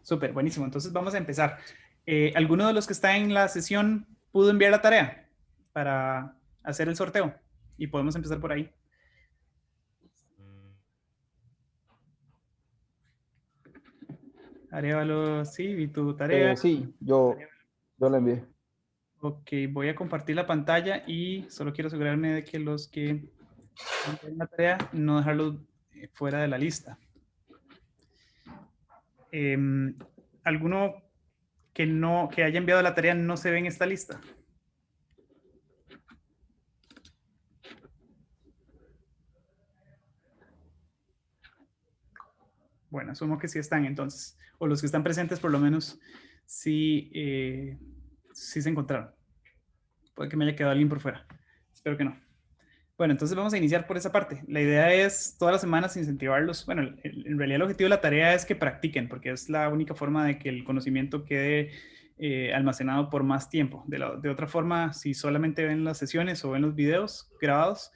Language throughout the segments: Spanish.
Súper, buenísimo. Entonces vamos a empezar. ¿Alguno de los que está en la sesión pudo enviar la tarea para hacer el sorteo? Y podemos empezar por ahí. Arevalo, sí, vi tu tarea. Sí, yo la envié. Ok, voy a compartir la pantalla y solo quiero asegurarme de que los que envíen la tarea no dejarlos fuera de la lista. ¿Alguno que haya enviado la tarea no se ve en esta lista? Bueno, asumo que sí están entonces. O los que están presentes por lo menos sí, sí se encontraron. Puede que me haya quedado alguien por fuera. Espero que no. Bueno, entonces vamos a iniciar por esa parte. La idea es todas las semanas incentivarlos. Bueno, en realidad el objetivo de la tarea es que practiquen, porque es la única forma de que el conocimiento quede almacenado por más tiempo. De otra forma, si solamente ven las sesiones o ven los videos grabados,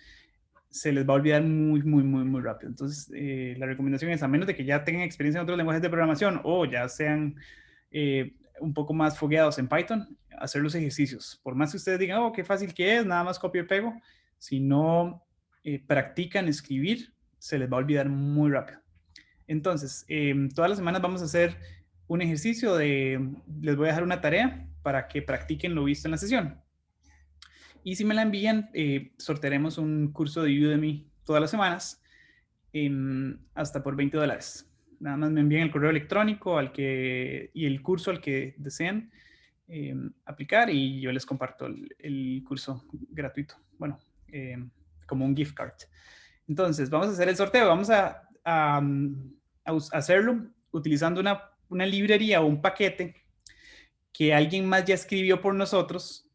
se les va a olvidar muy rápido. Entonces, la recomendación es, a menos de que ya tengan experiencia en otros lenguajes de programación o ya sean un poco más fogueados en Python, hacer los ejercicios. Por más que ustedes digan, oh, qué fácil que es, nada más copio y pego, si no practican escribir, se les va a olvidar muy rápido. Entonces, todas las semanas vamos a hacer un ejercicio les voy a dejar una tarea para que practiquen lo visto en la sesión. Y si me la envían, sortearemos un curso de Udemy todas las semanas hasta por $20. Nada más me envían el correo electrónico y el curso al que deseen aplicar y yo les comparto el curso gratuito. Bueno, como un gift card. Entonces, vamos a hacer el sorteo. Vamos a hacerlo utilizando una librería o un paquete que alguien más ya escribió por nosotros.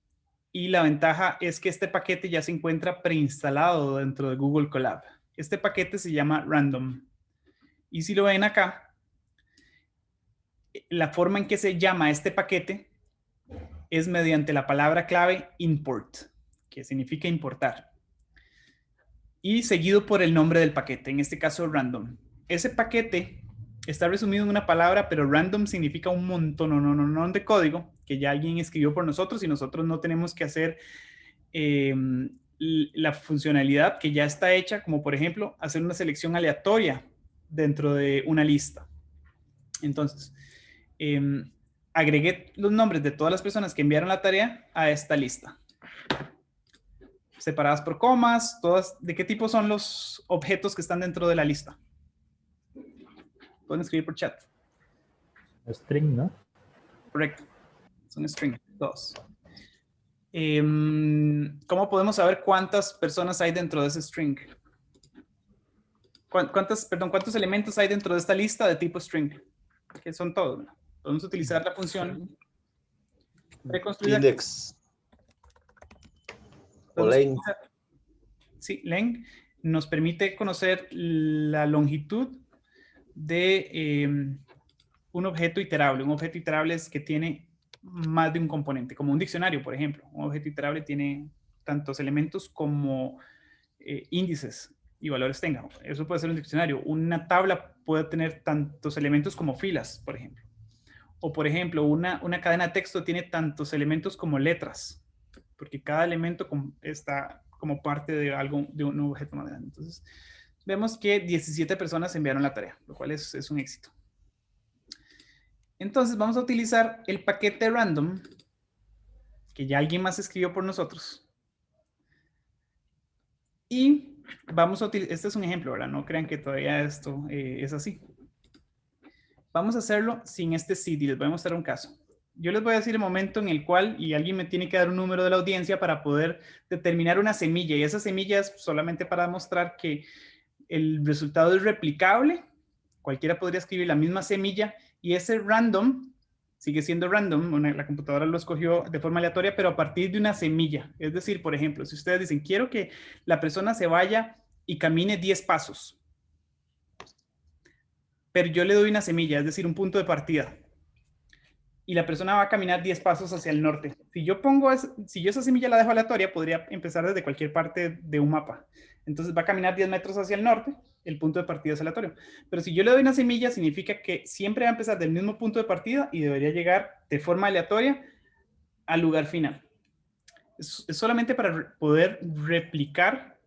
Y la ventaja es que este paquete ya se encuentra preinstalado dentro de Google Colab. Este paquete se llama Random. Y si lo ven acá, la forma en que se llama este paquete es mediante la palabra clave import, que significa importar. Y seguido por el nombre del paquete, en este caso random. Ese paquete está resumido en una palabra, pero random significa un montón de código que ya alguien escribió por nosotros y nosotros no tenemos que hacer la funcionalidad que ya está hecha, como por ejemplo hacer una selección aleatoria dentro de una lista. Entonces, agregué los nombres de todas las personas que enviaron la tarea a esta lista. Separadas por comas, todas. ¿De qué tipo son los objetos que están dentro de la lista? Pueden escribir por chat. String, ¿no? Correcto. Son string, todos. ¿Cómo podemos saber cuántas personas hay dentro de ese string? ¿Cuántos elementos hay dentro de esta lista de tipo string? Que son todos, ¿no? Podemos utilizar la función preconstruida. Index. O len. Sí, len nos permite conocer la longitud de un objeto iterable. Un objeto iterable es que tiene más de un componente, como un diccionario, por ejemplo. Un objeto iterable tiene tantos elementos como índices y valores tenga. Eso puede ser un diccionario. Una tabla puede tener tantos elementos como filas, por ejemplo. O, por ejemplo, una cadena de texto tiene tantos elementos como letras, porque cada elemento está como parte de algo, de un objeto más grande. Entonces, vemos que 17 personas enviaron la tarea, lo cual es un éxito. Entonces, vamos a utilizar el paquete random, que ya alguien más escribió por nosotros. Y vamos a utilizar, este es un ejemplo, ¿verdad? No crean que todavía esto es así. Vamos a hacerlo sin este seed y les voy a mostrar un caso. Yo les voy a decir el momento en el cual, y alguien me tiene que dar un número de la audiencia para poder determinar una semilla. Y esa semilla es solamente para demostrar que el resultado es replicable. Cualquiera podría escribir la misma semilla y ese random sigue siendo random. La computadora lo escogió de forma aleatoria, pero a partir de una semilla. Es decir, por ejemplo, si ustedes dicen, quiero que la persona se vaya y camine 10 pasos. Pero yo le doy una semilla, es decir, un punto de partida. Y la persona va a caminar 10 pasos hacia el norte. Si yo esa semilla la dejo aleatoria, podría empezar desde cualquier parte de un mapa. Entonces va a caminar 10 metros hacia el norte el punto de partida es aleatorio. Pero si yo le doy una semilla, significa que siempre va a empezar del mismo punto de partida y debería llegar de forma aleatoria al lugar final. Es solamente para poder replicar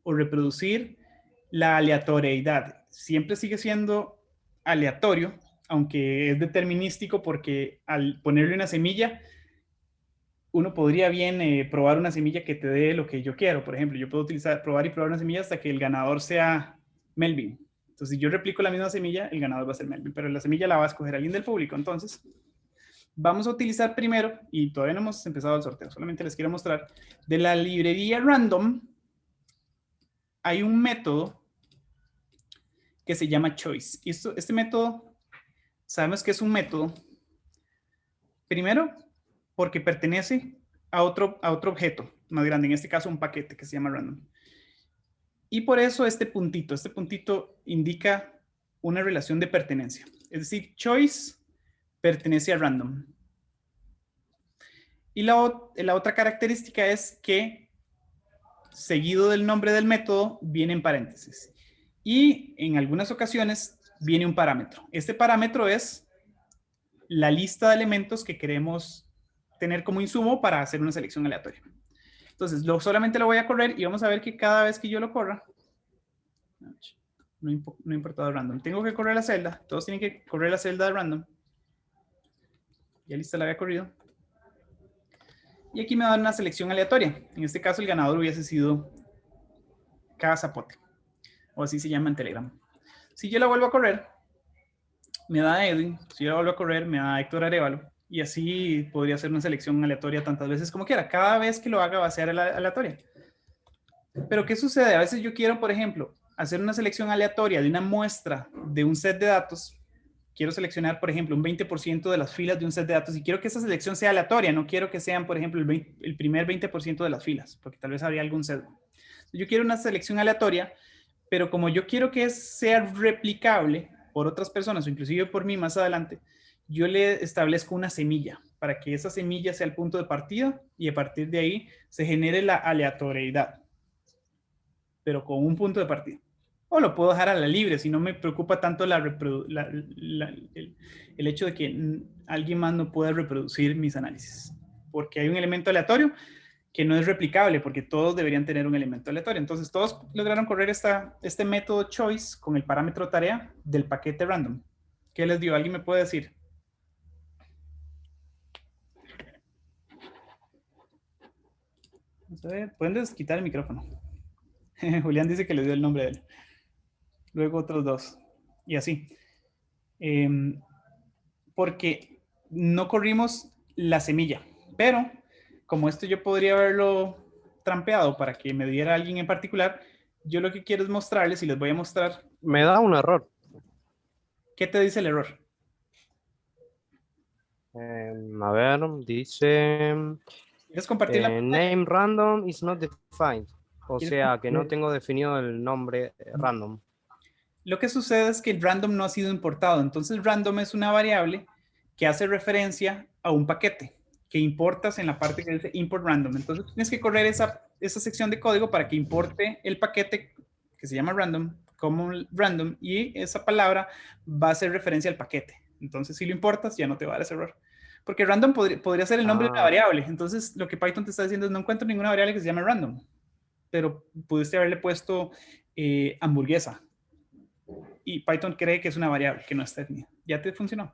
o reproducir la aleatoriedad. Siempre sigue siendo aleatorio, aunque es determinístico, porque al ponerle una semilla, uno podría bien probar una semilla que te dé lo que yo quiero. Por ejemplo, yo puedo probar y probar una semilla hasta que el ganador sea Melvin. Entonces, si yo replico la misma semilla, el ganador va a ser Melvin, pero la semilla la va a escoger alguien del público. Entonces, vamos a utilizar primero, y todavía no hemos empezado el sorteo, solamente les quiero mostrar, de la librería random, hay un método que se llama choice. Y este método, sabemos que es un método, primero, porque pertenece a otro objeto más grande, en este caso un paquete que se llama random. Y por eso este puntito indica una relación de pertenencia. Es decir, choice pertenece a random. Y la otra característica es que seguido del nombre del método viene en paréntesis. Y en algunas ocasiones viene un parámetro. Este parámetro es la lista de elementos que queremos tener como insumo para hacer una selección aleatoria. Entonces, solamente lo voy a correr y vamos a ver que cada vez que yo lo corra, no importa random, tengo que correr la celda, todos tienen que correr la celda de random. Ya lista la había corrido. Y aquí me da una selección aleatoria. En este caso, el ganador hubiese sido cada zapote, o así se llama en Telegram. Si yo la vuelvo a correr, me da Edwin. Si yo la vuelvo a correr, me da Héctor Arevalo. Y así podría hacer una selección aleatoria tantas veces como quiera. Cada vez que lo haga va a ser aleatoria. Pero ¿qué sucede? A veces yo quiero, por ejemplo, hacer una selección aleatoria de una muestra de un set de datos. Quiero seleccionar, por ejemplo, un 20% de las filas de un set de datos y quiero que esa selección sea aleatoria. No quiero que sean, por ejemplo, el primer 20% de las filas, porque tal vez habría algún sesgo. Yo quiero una selección aleatoria, pero como yo quiero que sea replicable por otras personas o inclusive por mí más adelante, yo le establezco una semilla para que esa semilla sea el punto de partida y a partir de ahí se genere la aleatoriedad, pero con un punto de partida. O lo puedo dejar a la libre si no me preocupa tanto el hecho de que alguien más no pueda reproducir mis análisis, porque hay un elemento aleatorio que no es replicable, porque todos deberían tener un elemento aleatorio. Entonces, todos lograron correr este método choice con el parámetro tarea del paquete random. ¿Qué les dio? ¿Alguien me puede decir? Vamos a ver, pueden desquitar el micrófono. Julián dice que le dio el nombre de él. Luego otros dos. Y así. Porque no corrimos la semilla, pero como esto yo podría haberlo trampeado para que me diera alguien en particular, yo lo que quiero es mostrarles y les voy a mostrar. Me da un error. ¿Qué te dice el error? A ver, dice ¿Quieres compartir la name random is not defined. O sea, que no tengo definido el nombre random. Lo que sucede es que el random no ha sido importado. Entonces, random es una variable que hace referencia a un paquete que importas en la parte que dice import random. Entonces, tienes que correr esa sección de código para que importe el paquete que se llama random como random y esa palabra va a hacer referencia al paquete. Entonces, si lo importas, ya no te va a dar ese error. Porque random podría ser el nombre de una variable. Entonces, lo que Python te está diciendo es no encuentro ninguna variable que se llame random. Pero pudiste haberle puesto hamburguesa. Y Python cree que es una variable, que no está definida. ¿Ya te funcionó?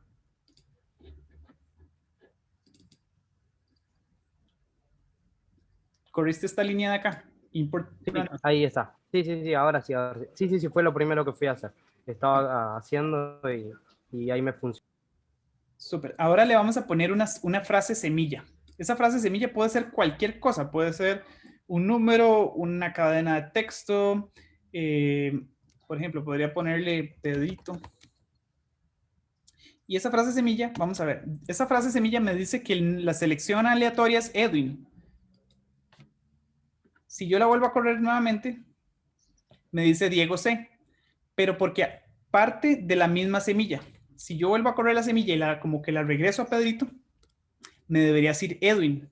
¿Corriste esta línea de acá? Import. Sí, ahí está. Sí, ahora sí. Sí, fue lo primero que fui a hacer. Estaba haciendo y ahí me funcionó. Súper. Ahora le vamos a poner una frase semilla. Esa frase semilla puede ser cualquier cosa. Puede ser un número, una cadena de texto. Por ejemplo, podría ponerle Pedrito. Y esa frase semilla, vamos a ver. Esa frase semilla me dice que la selección aleatoria es Edwin. Si yo la vuelvo a correr nuevamente, me dice Diego C. Pero porque parte de la misma semilla. Si yo vuelvo a correr la semilla y como que la regreso a Pedrito, me debería decir Edwin.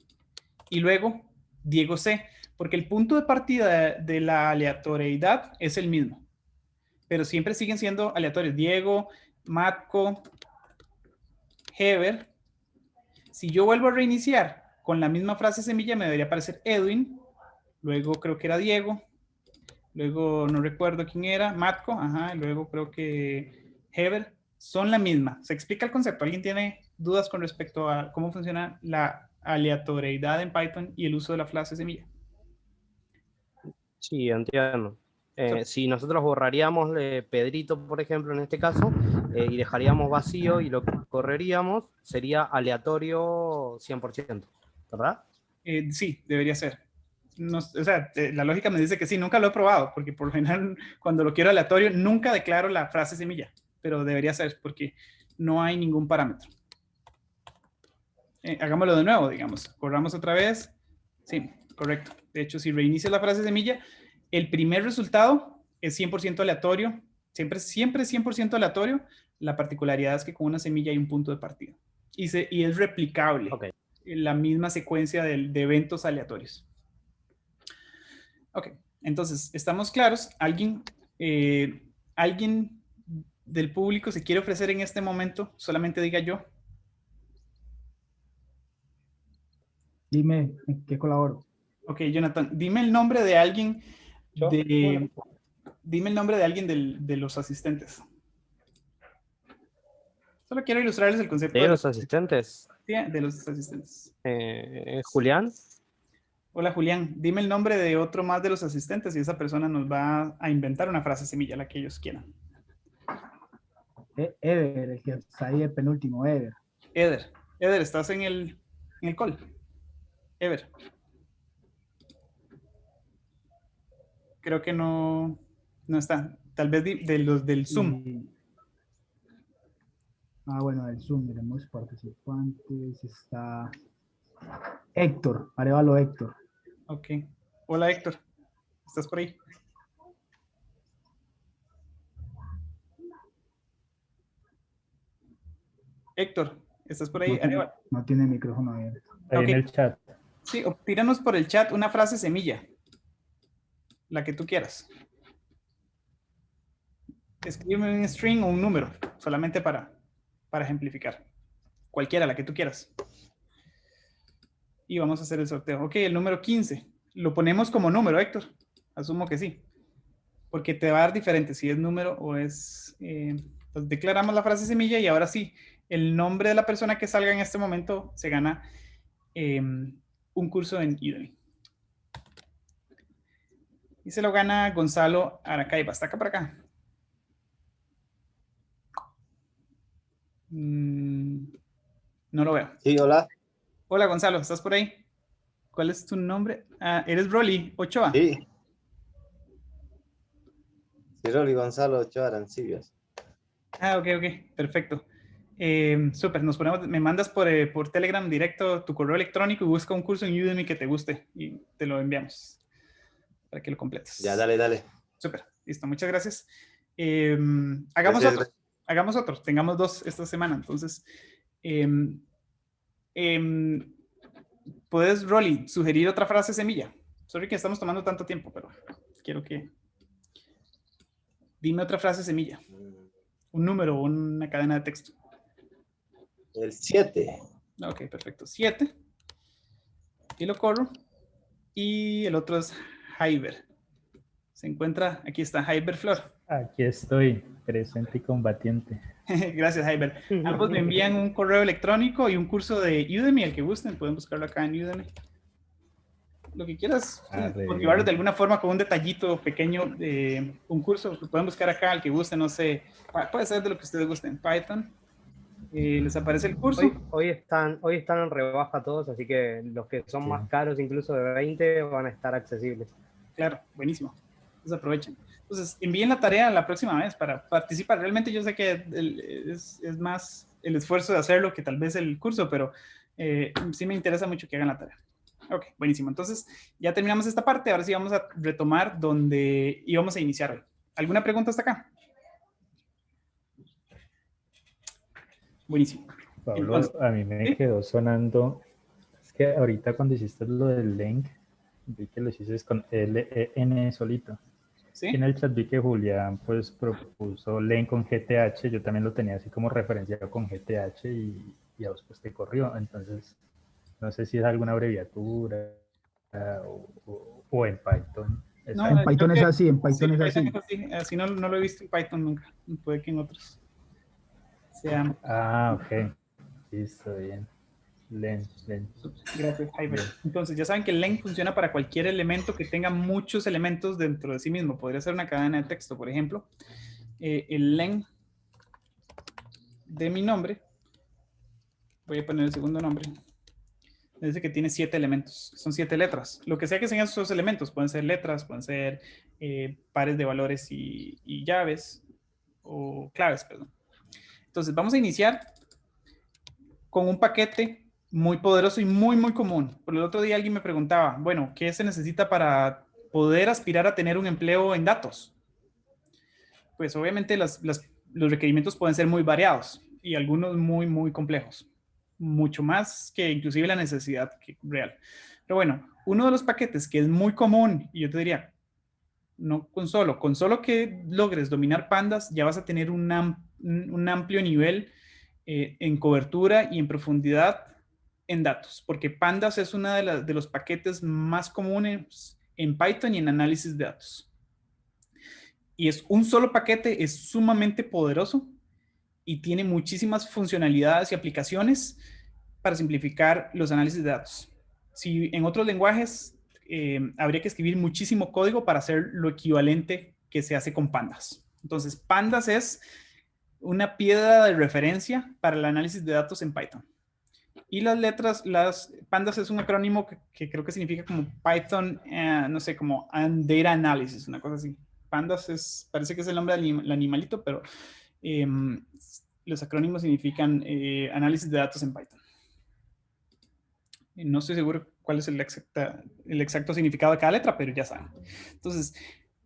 Y luego Diego C. Porque el punto de partida de la aleatoriedad es el mismo. pero siempre siguen siendo aleatorios. Diego, Matko, Heber. Si yo vuelvo a reiniciar con la misma frase semilla, me debería aparecer Edwin, luego creo que era Diego, luego no recuerdo quién era, Matko, ajá, luego creo que Heber. Son la misma. ¿Se explica el concepto? ¿Alguien tiene dudas con respecto a cómo funciona la aleatoriedad en Python y el uso de la frase semilla? Sí, entiendo. Si nosotros borraríamos Pedrito, por ejemplo, en este caso, y dejaríamos vacío y lo que correríamos sería aleatorio 100%, ¿verdad? Sí, debería ser. No, o sea, la lógica me dice que sí, nunca lo he probado, porque por lo general cuando lo quiero aleatorio nunca declaro la frase semilla, pero debería ser porque no hay ningún parámetro. Hagámoslo de nuevo, digamos. Corramos otra vez. Sí, correcto. De hecho, si reinicio la frase semilla, el primer resultado es 100% aleatorio. Siempre es 100% aleatorio. La particularidad es que con una semilla hay un punto de partida. Y es replicable. Ok. La misma secuencia de eventos aleatorios. Ok, entonces, ¿estamos claros? ¿Alguien del público se quiere ofrecer en este momento? Solamente diga yo. Dime, ¿en qué colaboro? Ok, Jonathan, dime el nombre de alguien ¿Yo? dime el nombre de alguien de los asistentes. Solo quiero ilustrarles el concepto De los asistentes, de los asistentes. Julián. Hola, Julián. Dime el nombre de otro más de los asistentes y esa persona nos va a inventar una frase semilla, la que ellos quieran. Eder, el que está ahí el penúltimo, Eder. Eder. Eder, ¿estás en el call? Eder. Creo que no está. Tal vez de los del Zoom. Bueno, del Zoom, tenemos participantes. Está Héctor, Arevalo Héctor. Ok. Hola, Héctor. ¿Estás por ahí? Héctor, ¿estás por ahí? No tiene micrófono abierto. Ahí en el chat. Sí, o tíranos por el chat una frase semilla. La que tú quieras. Escríbeme un string o un número, solamente para ejemplificar. Cualquiera, la que tú quieras. Y vamos a hacer el sorteo. Ok, el número 15. Lo ponemos como número, Héctor. Asumo que sí. Porque te va a dar diferente si es número o es... pues declaramos la frase semilla y ahora sí, el nombre de la persona que salga en este momento se gana un curso en Udemy. Y se lo gana Gonzalo Aracaiba. ¿Está acá por acá? No lo veo. Sí, hola. Hola, Gonzalo, ¿estás por ahí? ¿Cuál es tu nombre? Ah, eres Rolly Ochoa. Sí. Sí, Rolly Gonzalo Ochoa Arancibia. Ah, ok, perfecto. Súper, me mandas por Telegram directo tu correo electrónico y busca un curso en Udemy que te guste y te lo enviamos para que lo completes. Ya, dale. Súper, listo, muchas gracias. Hagamos otro, tengamos 2 esta semana, entonces... ¿puedes, Rolly, sugerir otra frase semilla? Sorry que estamos tomando tanto tiempo, pero quiero que... Dime otra frase semilla. Un número o una cadena de texto. El 7. Ok, perfecto. 7. Y lo corro. Y el otro es Hyber. Se encuentra, aquí está, Hyber Flor. Aquí estoy, presente y combatiente. Gracias, Hyber. Ambos me envían un correo electrónico y un curso de Udemy, el que gusten. Pueden buscarlo acá en Udemy. Lo que quieras, motivarlos de alguna forma con un detallito pequeño de un curso. Lo pueden buscar acá, el que guste, no sé. Puede ser de lo que ustedes gusten. Python. Les aparece el curso. Hoy están en rebaja todos, así que los que son más caros, incluso de 20, van a estar accesibles. Claro, buenísimo. Entonces aprovechen. Entonces, envíen la tarea la próxima vez para participar. Realmente yo sé que es más el esfuerzo de hacerlo que tal vez el curso, pero sí me interesa mucho que hagan la tarea. Ok, buenísimo. Entonces, ya terminamos esta parte. Ahora sí vamos a retomar donde íbamos a iniciar hoy. ¿Alguna pregunta hasta acá? Buenísimo. Pablo, Entonces, a mí me ¿sí? quedó sonando, es que ahorita cuando hiciste lo del link, vi que lo hiciste con LEN solito. ¿sí? En el chat vi que Julián pues propuso len con GTH, yo también lo tenía así como referenciado con GTH y a vos pues te corrió, entonces no sé si es alguna abreviatura o en Python. No, En Python creo es que así, en sí, Python es así. Así no lo he visto en Python nunca. Puede que en otros sea. Ok, listo, bien. Len. Gracias, Jaime. Bien. Entonces, ya saben que el len funciona para cualquier elemento que tenga muchos elementos dentro de sí mismo. Podría ser una cadena de texto, por ejemplo. El len de mi nombre, voy a poner el segundo nombre, dice que tiene 7 elementos, son 7 letras. Lo que sea que sean esos elementos, pueden ser letras, pueden ser pares de valores y llaves, o claves, perdón. Entonces, vamos a iniciar con un paquete muy poderoso y muy, muy común. Por el otro día alguien me preguntaba, bueno, ¿qué se necesita para poder aspirar a tener un empleo en datos? Pues obviamente los requerimientos pueden ser muy variados y algunos muy, muy complejos. Mucho más que inclusive la necesidad real. Pero bueno, uno de los paquetes que es muy común, y yo te diría, no con solo que logres dominar pandas, ya vas a tener un amplio nivel en cobertura y en profundidad en datos, porque pandas es uno de los paquetes más comunes en Python y en análisis de datos. Y es un solo paquete, es sumamente poderoso y tiene muchísimas funcionalidades y aplicaciones para simplificar los análisis de datos. Si en otros lenguajes habría que escribir muchísimo código para hacer lo equivalente que se hace con pandas. Entonces, pandas es una piedra de referencia para el análisis de datos en Python. Y las letras, pandas es un acrónimo que creo que significa como Python, no sé, como Data Analysis, una cosa así. Pandas parece que es el nombre del animalito, pero los acrónimos significan análisis de datos en Python. No estoy seguro cuál es el exacto significado de cada letra, pero ya saben. Entonces,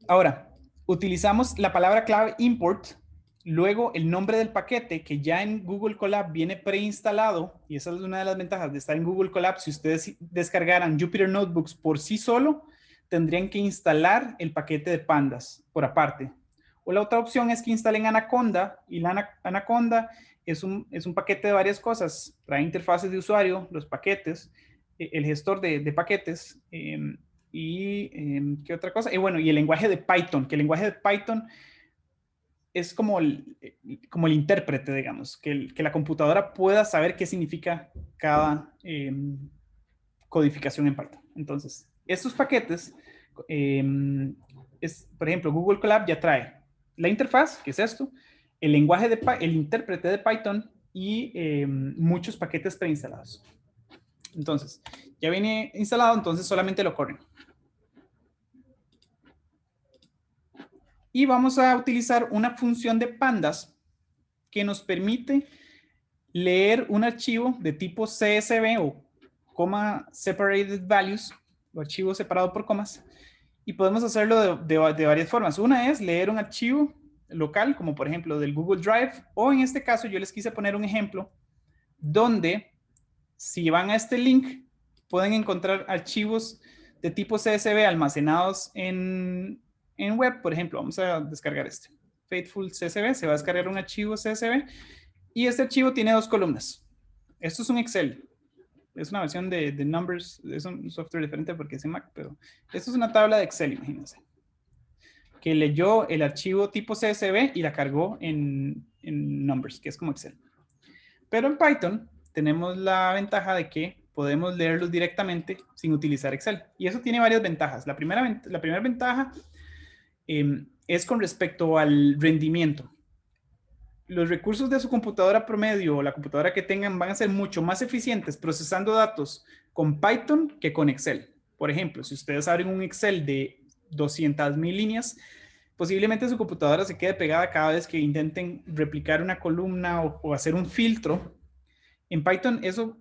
ahora, utilizamos la palabra clave import, luego el nombre del paquete que ya en Google Colab viene preinstalado, y esa es una de las ventajas de estar en Google Colab. Si ustedes descargaran Jupyter Notebooks por sí solo, tendrían que instalar el paquete de pandas por aparte. O la otra opción es que instalen Anaconda, y la Anaconda es un paquete de varias cosas. Trae interfaces de usuario, los paquetes, el gestor de paquetes, y ¿qué otra cosa? Y bueno, y el lenguaje de Python, que el lenguaje de Python es como el intérprete, digamos, que la computadora pueda saber qué significa cada codificación en Python. Entonces, estos paquetes, por ejemplo, Google Colab ya trae la interfaz, que es esto, el lenguaje el intérprete de Python y muchos paquetes preinstalados. Entonces, ya viene instalado, entonces solamente lo corren. Y vamos a utilizar una función de pandas que nos permite leer un archivo de tipo CSV o comma separated values, o archivo separado por comas, y podemos hacerlo de varias formas. Una es leer un archivo local, como por ejemplo del Google Drive, o en este caso yo les quise poner un ejemplo donde si van a este link pueden encontrar archivos de tipo CSV almacenados en web. Por ejemplo, vamos a descargar este Faithful CSV, se va a descargar un archivo CSV y este archivo tiene 2 columnas. Esto es un Excel, es una versión de Numbers, es un software diferente porque es en Mac, pero esto es una tabla de Excel, imagínense, que leyó el archivo tipo CSV y la cargó en Numbers, que es como Excel. Pero en Python tenemos la ventaja de que podemos leerlos directamente sin utilizar Excel. Y eso tiene varias ventajas. La primera ventaja es con respecto al rendimiento. Los recursos de su computadora promedio o la computadora que tengan van a ser mucho más eficientes procesando datos con Python que con Excel. Por ejemplo, si ustedes abren un Excel de 200,000 líneas, posiblemente su computadora se quede pegada cada vez que intenten replicar una columna o hacer un filtro. En Python eso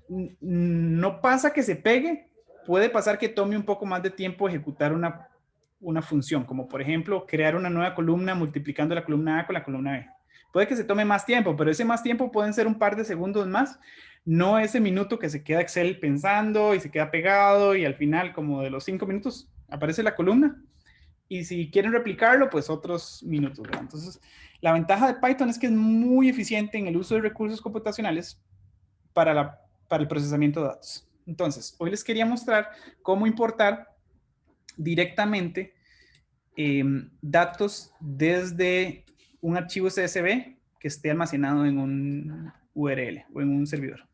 no pasa que se pegue, puede pasar que tome un poco más de tiempo ejecutar una función, como por ejemplo crear una nueva columna multiplicando la columna A con la columna B. Puede que se tome más tiempo, pero ese más tiempo pueden ser un par de segundos más, no ese minuto que se queda Excel pensando y se queda pegado y al final como de los 5 minutos aparece la columna Y si quieren replicarlo, pues otros minutos, ¿verdad? Entonces, la ventaja de Python es que es muy eficiente en el uso de recursos computacionales para el procesamiento de datos. Entonces, hoy les quería mostrar cómo importar directamente datos desde un archivo CSV que esté almacenado en un URL o en un servidor.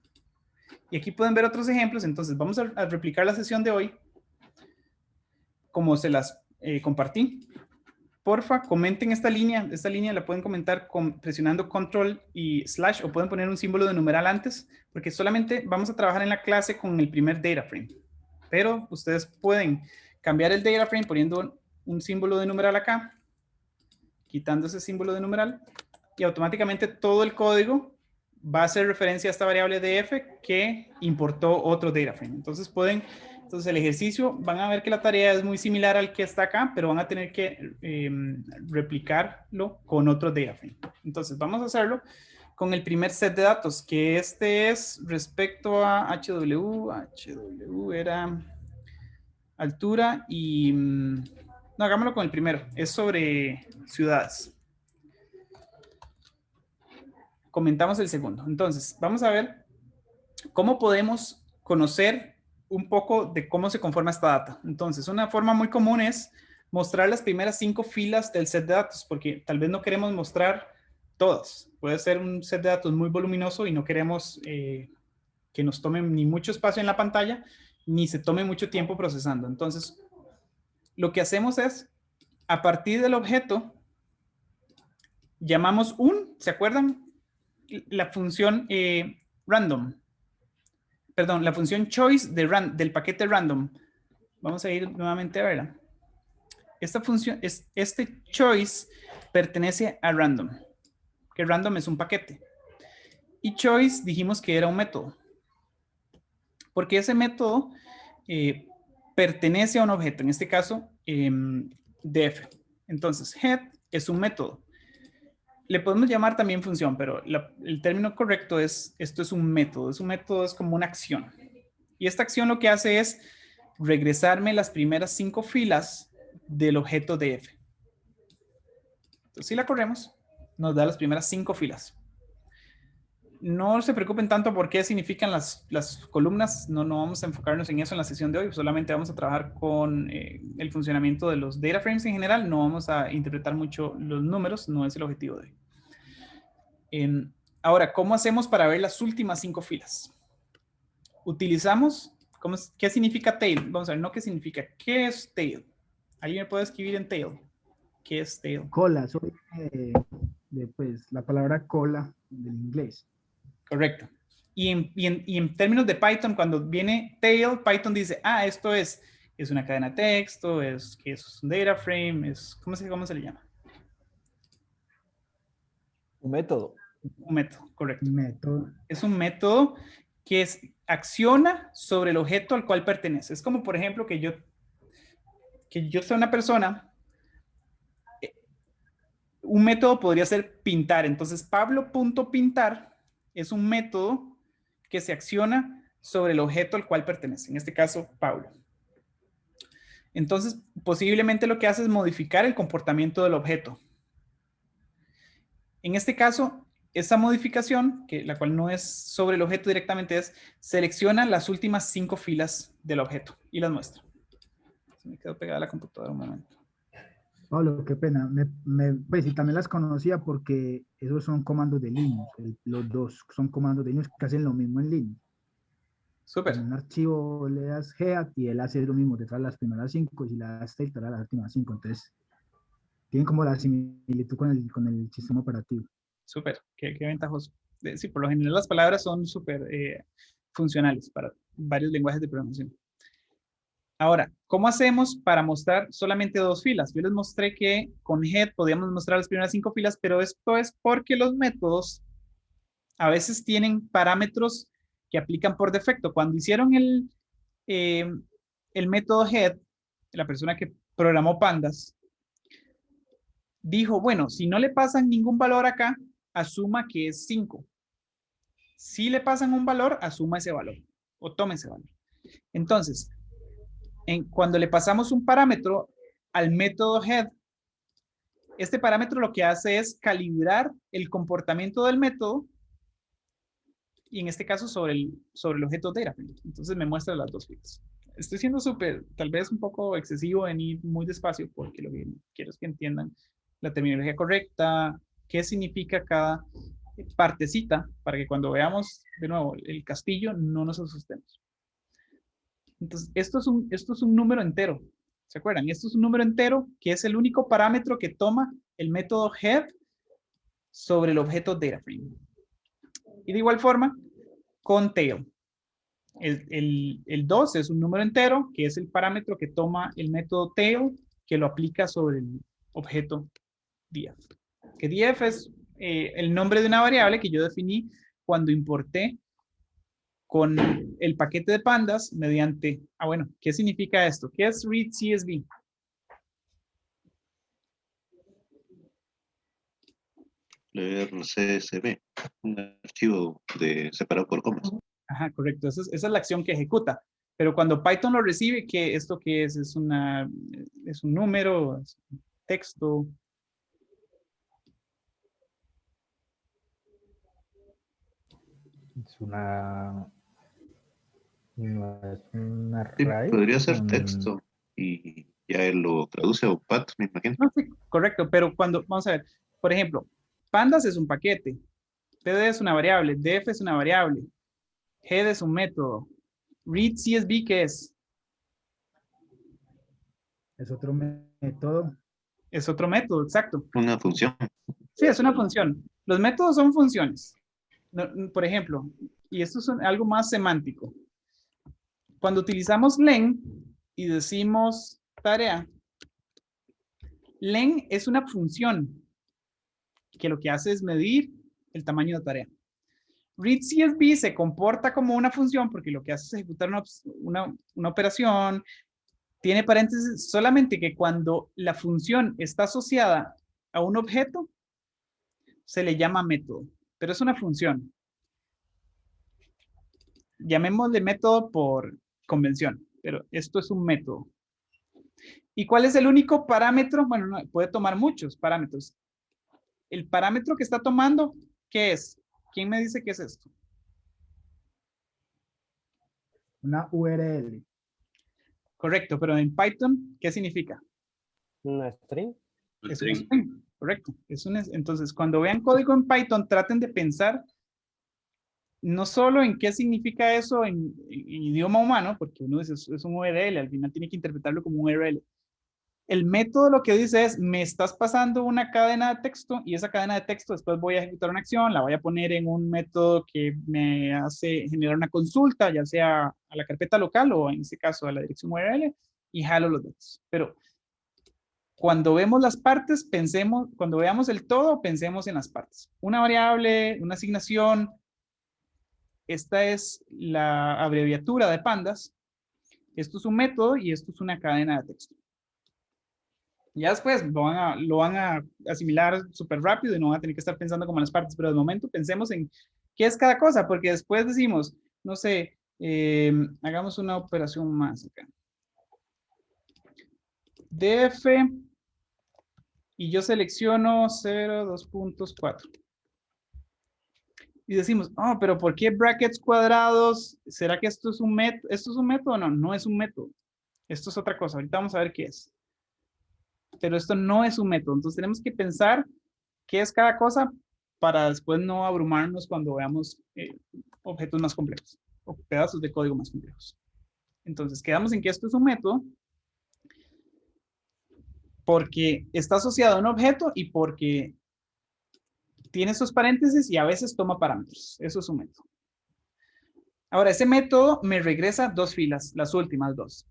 Y aquí pueden ver otros ejemplos. Entonces, vamos a replicar la sesión de hoy como se las compartí. Porfa, comenten esta línea. Esta línea la pueden comentar presionando control y slash, o pueden poner un símbolo de numeral antes, porque solamente vamos a trabajar en la clase con el primer data frame. Pero ustedes pueden cambiar el data frame poniendo un símbolo de numeral acá, quitando ese símbolo de numeral, y automáticamente todo el código va a hacer referencia a esta variable df que importó otro data frame. Entonces entonces el ejercicio, van a ver que la tarea es muy similar al que está acá, pero van a tener que replicarlo con otro data frame. Entonces vamos a hacerlo con el primer set de datos, que este es respecto a HW. HW era altura y... no, hagámoslo con el primero. Es sobre ciudades. Comentamos el segundo. Entonces, vamos a ver cómo podemos conocer un poco de cómo se conforma esta data. Entonces, una forma muy común es mostrar las primeras 5 filas del set de datos, porque tal vez no queremos mostrar todas. Puede ser un set de datos muy voluminoso y no queremos que nos tome ni mucho espacio en la pantalla, ni se tome mucho tiempo procesando. Entonces, lo que hacemos es, a partir del objeto, llamamos ¿se acuerdan? La función random. Perdón, la función choice del paquete random. Vamos a ir nuevamente a verla. Esta función, este choice pertenece a random, que random es un paquete. Y choice dijimos que era un método, porque ese método pertenece a un objeto, en este caso def. Entonces, head es un método. Le podemos llamar también función, pero el término correcto es, esto es un método. Es un método, es como una acción. Y esta acción lo que hace es regresarme las primeras 5 filas del objeto df. Entonces, si la corremos, nos da las primeras 5 filas. No se preocupen tanto por qué significan las columnas. No vamos a enfocarnos en eso en la sesión de hoy. Solamente vamos a trabajar con el funcionamiento de los data frames en general. No vamos a interpretar mucho los números. No es el objetivo de hoy. Ahora, ¿cómo hacemos para ver las últimas 5 filas? Utilizamos, ¿qué significa tail? Vamos a ver, no qué significa. ¿Qué es tail? ¿Alguien me puede escribir en tail? ¿Qué es tail? Cola, soy pues, la palabra cola del inglés. Correcto. Y en términos de Python, cuando viene tail, Python dice, esto es una cadena de texto, es un data frame, ¿cómo se le llama? Un método. Un método, correcto. Método. Es un método que acciona sobre el objeto al cual pertenece. Es como, por ejemplo, que yo soy una persona. Un método podría ser pintar. Entonces, Pablo.pintar es un método que se acciona sobre el objeto al cual pertenece. En este caso, Pablo. Entonces, posiblemente lo que hace es modificar el comportamiento del objeto. En este caso, esa modificación, la cual no es sobre el objeto directamente, es selecciona las últimas 5 filas del objeto y las muestra. Se me quedó pegada la computadora un momento. Pablo, qué pena. Pues sí, también las conocía porque esos son comandos de Linux. Los dos son comandos de Linux que hacen lo mismo en Linux. Súper. En un archivo le das head y él hace lo mismo, te trae las primeras 5 y si le das tail te trae las últimas 5. Entonces, tienen como la similitud con el sistema operativo. Súper, qué ventajoso. Sí, por lo general las palabras son súper funcionales para varios lenguajes de programación. Ahora, ¿cómo hacemos para mostrar solamente 2 filas? Yo les mostré que con head podíamos mostrar las primeras 5 filas, pero esto es porque los métodos a veces tienen parámetros que aplican por defecto. Cuando hicieron el método head, la persona que programó Pandas, dijo, bueno, si no le pasan ningún valor acá, asuma que es 5. Si le pasan un valor, asuma ese valor o tome ese valor. Entonces, cuando le pasamos un parámetro, al método head. Este parámetro lo que hace es calibrar el comportamiento del método y en este caso sobre el objeto data. Entonces me muestra las dos filas. Estoy siendo tal vez un poco excesivo en ir muy despacio porque lo que quiero es que entiendan la terminología correcta, qué significa cada partecita, para que cuando veamos de nuevo el castillo no nos asustemos. Entonces, esto es un número entero. ¿Se acuerdan? Esto es un número entero que es el único parámetro que toma el método head sobre el objeto DataFrame. Y de igual forma, con tail. El 2 es un número entero, que es el parámetro que toma el método tail, que lo aplica sobre el objeto df. Que df es el nombre de una variable que yo definí cuando importé con el paquete de pandas mediante, bueno, ¿qué significa esto? ¿Qué es read CSV? Leer CSV, un archivo separado por comas. Ajá, correcto. Esa es la acción que ejecuta. Pero cuando Python lo recibe, ¿esto qué es? ¿Es un número? ¿Es un texto? Es una Sí, array. podría ser texto y ya él lo traduce a PAT, me imagino. No, sí, correcto, pero vamos a ver, por ejemplo, pandas es un paquete, td es una variable, def es una variable, head es un método, read CSV, ¿qué es? Es otro método. Es otro método, exacto. Una función. Sí, es una función. Los métodos son funciones. Por ejemplo, y esto es algo más semántico. Cuando utilizamos len y decimos tarea, len es una función que lo que hace es medir el tamaño de tarea. Read CSV se comporta como una función porque lo que hace es ejecutar una operación, tiene paréntesis, solamente que cuando la función está asociada a un objeto, se le llama método, pero es una función. Llamémosle método por convención, pero esto es un método. ¿Y cuál es el único parámetro? Bueno, no, puede tomar muchos parámetros. El parámetro que está tomando, ¿qué es? ¿Quién me dice qué es esto? Una URL. Correcto, pero en Python, ¿qué significa? ¿Una string? Es un string, correcto. Entonces, cuando vean código en Python, traten de pensar no solo en qué significa eso en idioma humano, porque uno dice es un URL, al final tiene que interpretarlo como un URL. El método lo que dice es, me estás pasando una cadena de texto y esa cadena de texto después voy a ejecutar una acción, la voy a poner en un método que me hace generar una consulta, ya sea a la carpeta local o en este caso a la dirección URL y jalo los datos. Pero cuando vemos las partes, cuando veamos el todo, pensemos en las partes. Una variable, una asignación, esta es la abreviatura de pandas, esto es un método y esto es una cadena de texto. Ya después lo van a asimilar súper rápido y no van a tener que estar pensando como en las partes, pero de momento pensemos en qué es cada cosa, porque después decimos, no sé, hagamos una operación más acá. df y yo selecciono 0, 2.4. Y decimos, oh, pero ¿por qué brackets cuadrados? ¿Será que esto es un método? ¿Esto es un método? No, no es un método. Esto es otra cosa. Ahorita vamos a ver qué es. Pero esto no es un método. Entonces tenemos que pensar qué es cada cosa para después no abrumarnos cuando veamos objetos más complejos o pedazos de código más complejos. Entonces quedamos en que esto es un método porque está asociado a un objeto y porque tiene esos paréntesis y a veces toma parámetros. Eso es un método. Ahora, ese método me regresa dos filas, las últimas dos.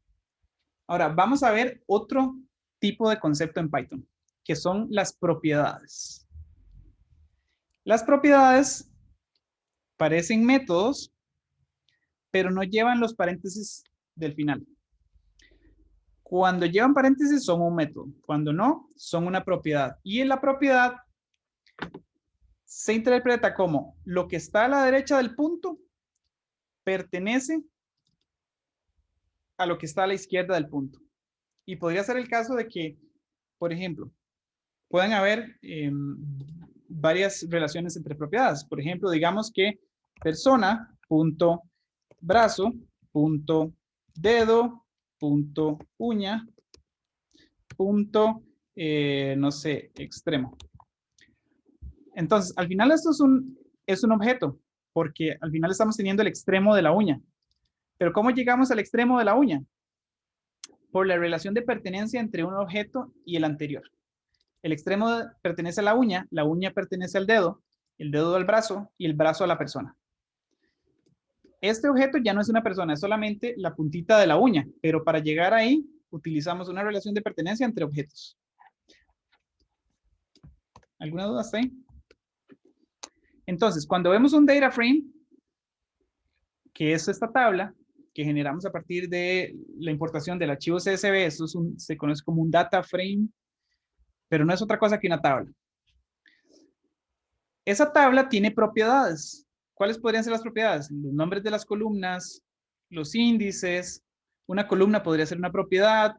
Ahora, vamos a ver otro tipo de concepto en Python, que son las propiedades. Las propiedades parecen métodos, pero no llevan los paréntesis del final. Cuando llevan paréntesis son un método, cuando no, son una propiedad. Y en la propiedad se interpreta como lo que está a la derecha del punto pertenece a lo que está a la izquierda del punto. Y podría ser el caso de que, por ejemplo, pueden haber varias relaciones entre propiedades. Por ejemplo, digamos que persona.brazo.dedo.uña. No sé, extremo. Entonces, al final esto es un objeto, porque al final estamos teniendo el extremo de la uña. Pero ¿cómo llegamos al extremo de la uña? Por la relación de pertenencia entre un objeto y el anterior. El extremo pertenece a la uña pertenece al dedo, el dedo al brazo y el brazo a la persona. Este objeto ya no es una persona, es solamente la puntita de la uña, pero para llegar ahí utilizamos una relación de pertenencia entre objetos. ¿Alguna duda hasta ahí? Entonces, cuando vemos un data frame, que es esta tabla que generamos a partir de la importación del archivo CSV, eso se conoce como un data frame, pero no es otra cosa que una tabla. Esa tabla tiene propiedades. ¿Cuáles podrían ser las propiedades? Los nombres de las columnas, los índices, una columna podría ser una propiedad,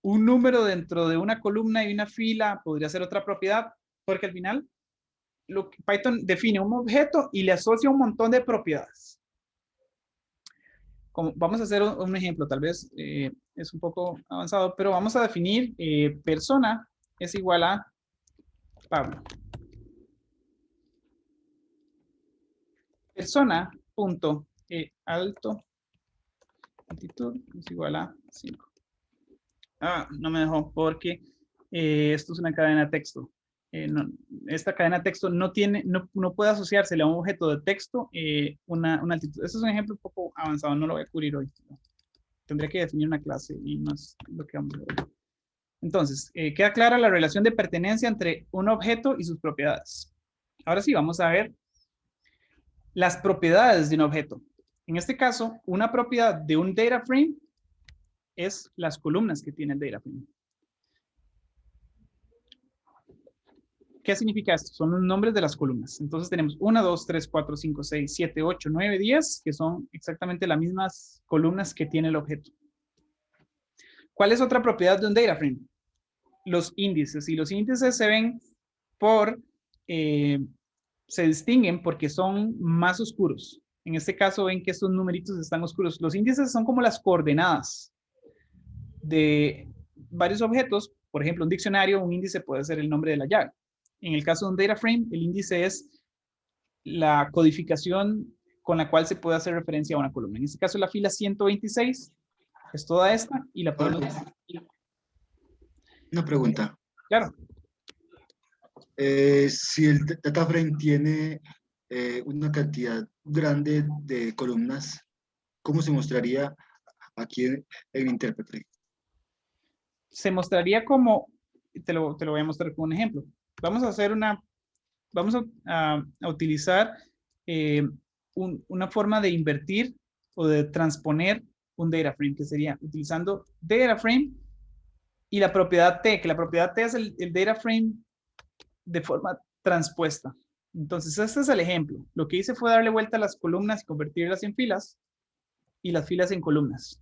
un número dentro de una columna y una fila podría ser otra propiedad, porque al final Python define un objeto y le asocia un montón de propiedades. Vamos a hacer un ejemplo, tal vez es un poco avanzado, pero vamos a definir persona es igual a Pablo. Persona punto alto altitud es igual a 5. No me dejó porque esto es una cadena de texto. Esta cadena de texto no puede asociársele a un objeto de texto una altitud. Este es un ejemplo un poco avanzado, no lo voy a cubrir hoy. Tendría que definir una clase y no es lo que vamos a ver. Entonces, queda clara la relación de pertenencia entre un objeto y sus propiedades. Ahora sí, vamos a ver las propiedades de un objeto. En este caso, una propiedad de un data frame es las columnas que tiene el data frame. ¿Qué significa esto? Son los nombres de las columnas. Entonces tenemos 1, 2, 3, 4, 5, 6, 7, 8, 9, 10, que son exactamente las mismas columnas que tiene el objeto. ¿Cuál es otra propiedad de un data frame? Los índices. Y los índices se ven se distinguen porque son más oscuros. En este caso ven que estos numeritos están oscuros. Los índices son como las coordenadas de varios objetos. Por ejemplo, un diccionario, un índice puede ser el nombre de la llave. En el caso de un data frame, el índice es la codificación con la cual se puede hacer referencia a una columna. En este caso, la fila 126 es toda esta y la podemos... Una pregunta. Claro. Si el data frame tiene una cantidad grande de columnas, ¿cómo se mostraría aquí en el intérprete? Se mostraría como, te lo voy a mostrar con un ejemplo. Vamos a utilizar una forma de invertir o de transponer un data frame, que sería utilizando data frame y la propiedad T, que la propiedad T es el data frame de forma transpuesta. Entonces, este es el ejemplo. Lo que hice fue darle vuelta a las columnas y convertirlas en filas y las filas en columnas.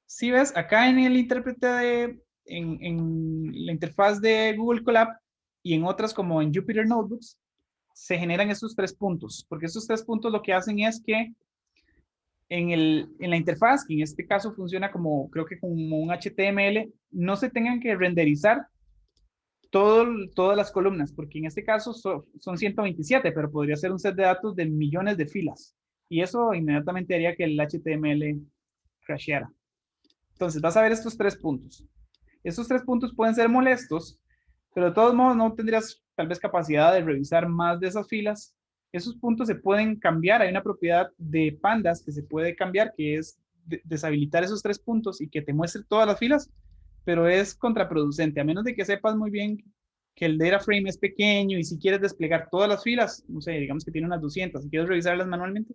Si ves, acá en el intérprete en la interfaz de Google Colab y en otras como en Jupyter Notebooks, se generan estos 3 puntos, porque estos 3 puntos lo que hacen es que en la interfaz, que en este caso funciona como, creo que como un HTML, no se tengan que renderizar todas las columnas, porque en este caso son 127, pero podría ser un set de datos de millones de filas. Y eso inmediatamente haría que el HTML crasheara. Entonces vas a ver estos 3 puntos. Estos 3 puntos pueden ser molestos, pero de todos modos no tendrías tal vez capacidad de revisar más de esas filas. Esos puntos se pueden cambiar. Hay una propiedad de pandas que se puede cambiar, que es deshabilitar esos 3 puntos y que te muestre todas las filas, pero es contraproducente, a menos de que sepas muy bien que el data frame es pequeño y si quieres desplegar todas las filas, no sé, digamos que tiene unas 200, y quieres revisarlas manualmente,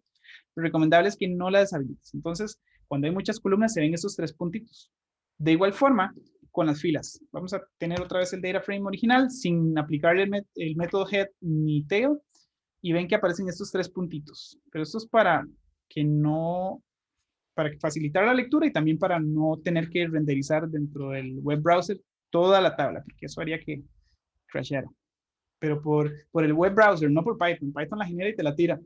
lo recomendable es que no la deshabilites. Entonces, cuando hay muchas columnas, se ven esos 3 puntitos. De igual forma, con las filas. Vamos a tener otra vez el data frame original sin aplicarle el método head ni tail y ven que aparecen estos 3 puntitos. Pero esto es para facilitar la lectura y también para no tener que renderizar dentro del web browser toda la tabla, porque eso haría que crashara. Pero por el web browser, no por Python. Python la genera y te la tira.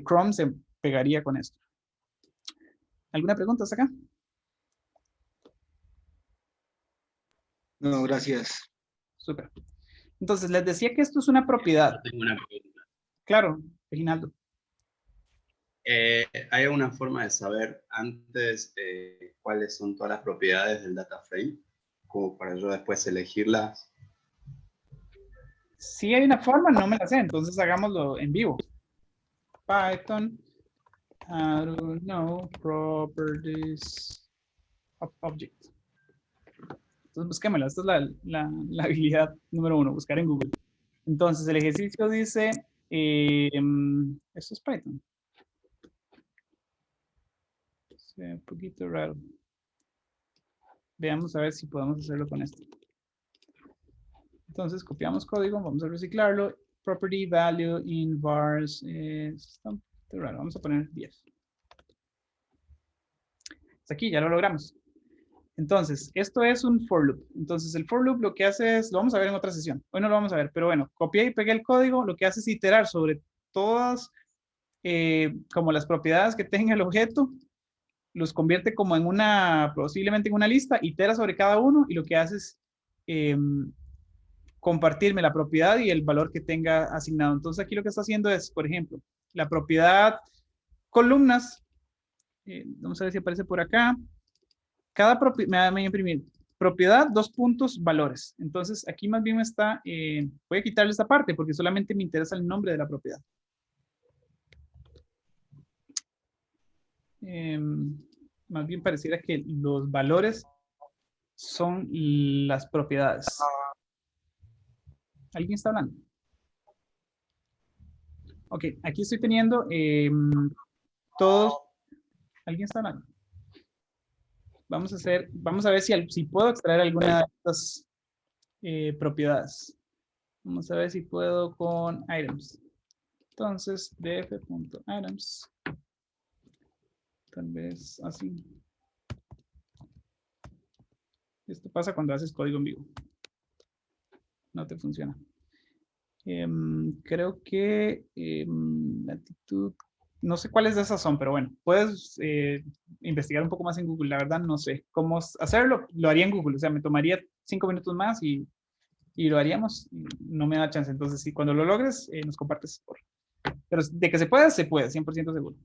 Chrome se pegaría con esto. ¿Alguna pregunta hasta acá? No, gracias. Súper. Entonces, les decía que esto es una propiedad. Tengo una pregunta. Claro, Reginaldo. ¿Hay alguna forma de saber antes cuáles son todas las propiedades del data frame? Como para yo después elegirlas. Si hay una forma, no me la sé, entonces hagámoslo en vivo. Python, I don't know, properties of object. Entonces busquémosla, esta es la habilidad número 1, buscar en Google. Entonces el ejercicio dice, esto es Python. Es un poquito raro. Veamos a ver si podemos hacerlo con esto. Entonces copiamos código, vamos a reciclarlo. Property value in vars. Está un poquito raro, vamos a poner 10. Hasta aquí, ya lo logramos. Entonces, esto es un for loop. Entonces, el for loop lo que hace es, lo vamos a ver en otra sesión. Hoy no lo vamos a ver, pero bueno, copié y pegué el código. Lo que hace es iterar sobre todas, como las propiedades que tenga el objeto. Los convierte como en posiblemente en una lista, itera sobre cada uno y lo que hace es compartirme la propiedad y el valor que tenga asignado. Entonces aquí lo que está haciendo es, por ejemplo, la propiedad columnas, vamos a ver si aparece por acá, cada propiedad, me va a imprimir, propiedad, 2 puntos, valores. Entonces aquí más bien me está, voy a quitarle esta parte porque solamente me interesa el nombre de la propiedad. Más bien pareciera que los valores son las propiedades. ¿Alguien está hablando? Ok, aquí estoy teniendo todos. ¿Alguien está hablando? Vamos a ver si puedo extraer alguna de estas propiedades. Vamos a ver si puedo con items. Entonces, df.items. Tal vez así. Esto pasa cuando haces código en vivo. No te funciona. Creo que latitud, no sé cuáles de esas son, pero bueno, puedes investigar un poco más en Google. La verdad no sé cómo hacerlo. Lo haría en Google, o sea, me tomaría 5 minutos más y lo haríamos. No me da chance. Entonces, si cuando lo logres, nos compartes. Pero de que se puede, 100% seguro.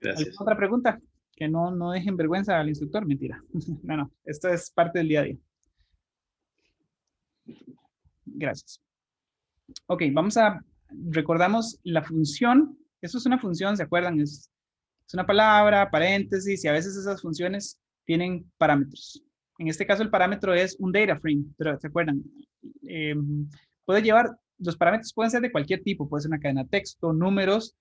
Gracias. ¿Alguna otra pregunta? Que no dejen vergüenza al instructor. Mentira. No, esto es parte del día a día. Gracias. Ok, recordamos la función. Eso es una función, ¿se acuerdan? Es una palabra, paréntesis, y a veces esas funciones tienen parámetros. En este caso el parámetro es un data frame, pero ¿se acuerdan? Los parámetros pueden ser de cualquier tipo, puede ser una cadena de texto, números.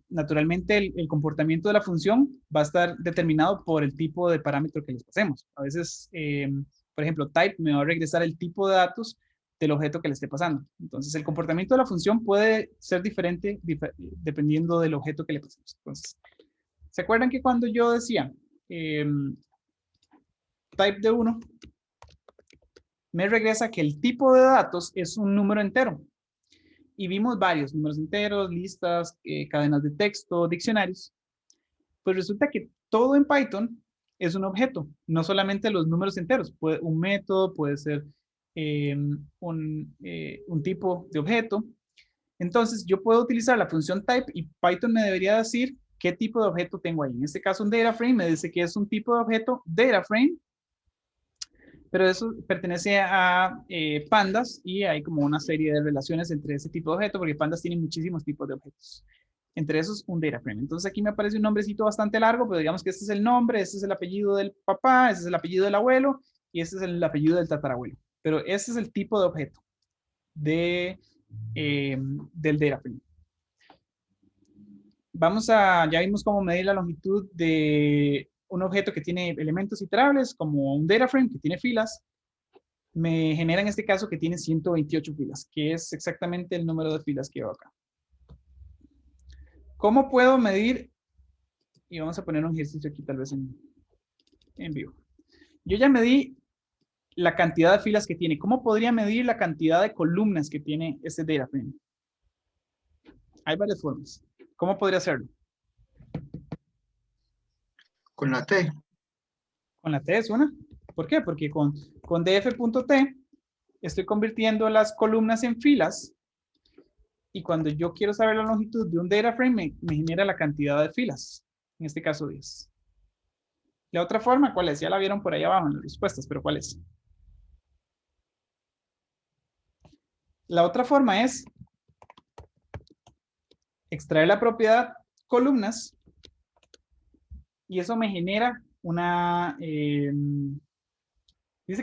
Naturalmente el comportamiento de la función va a estar determinado por el tipo de parámetro que les pasemos. A veces, por ejemplo, type me va a regresar el tipo de datos del objeto que le esté pasando. Entonces, el comportamiento de la función puede ser diferente dependiendo del objeto que le pasemos. Entonces, ¿se acuerdan que cuando yo decía type de 1, me regresa que el tipo de datos es un número entero? Y vimos varios números enteros, listas, cadenas de texto, diccionarios. Pues resulta que todo en Python es un objeto, no solamente los números enteros. Un método puede ser un tipo de objeto. Entonces, yo puedo utilizar la función type y Python me debería decir qué tipo de objeto tengo ahí. En este caso, un data frame me dice que es un tipo de objeto data frame, pero eso pertenece a pandas y hay como una serie de relaciones entre ese tipo de objeto porque pandas tienen muchísimos tipos de objetos. Entre esos, un data frame. Entonces, aquí me aparece un nombrecito bastante largo, pero digamos que este es el nombre, este es el apellido del papá, este es el apellido del abuelo y este es el apellido del tatarabuelo. Pero este es el tipo de objeto del data frame. Ya vimos cómo medir la longitud de un objeto que tiene elementos iterables, como un data frame que tiene filas. Me genera en este caso que tiene 128 filas, que es exactamente el número de filas que veo acá. ¿Cómo puedo medir Y vamos a poner un ejercicio aquí tal vez en vivo. Yo ya medí la cantidad de filas que tiene. ¿Cómo podría medir la cantidad de columnas que tiene este data frame? Hay varias formas. ¿Cómo podría hacerlo? Con la T. Con la T es una. ¿Por qué? Porque con df.t estoy convirtiendo las columnas en filas y cuando yo quiero saber la longitud de un data frame me genera la cantidad de filas. En este caso 10. La otra forma, ¿cuál es? Ya la vieron por ahí abajo en las respuestas, pero ¿cuál es? La otra forma es extraer la propiedad columnas y eso me genera una... dice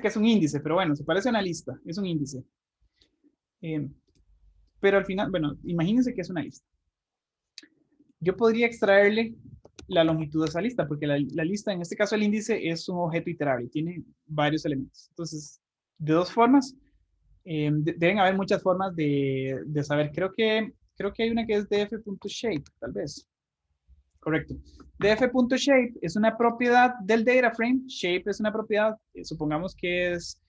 que es un índice, pero bueno, se parece a una lista, es un índice. Pero al final, bueno, imagínense que es una lista. Yo podría extraerle la longitud de esa lista, porque la lista, en este caso el índice, es un objeto iterable, tiene varios elementos. Entonces, de dos formas, deben haber muchas formas de saber. Creo que hay una que es df.shape, tal vez. Correcto. df.shape es una propiedad del data frame. Shape es una propiedad, supongamos que es,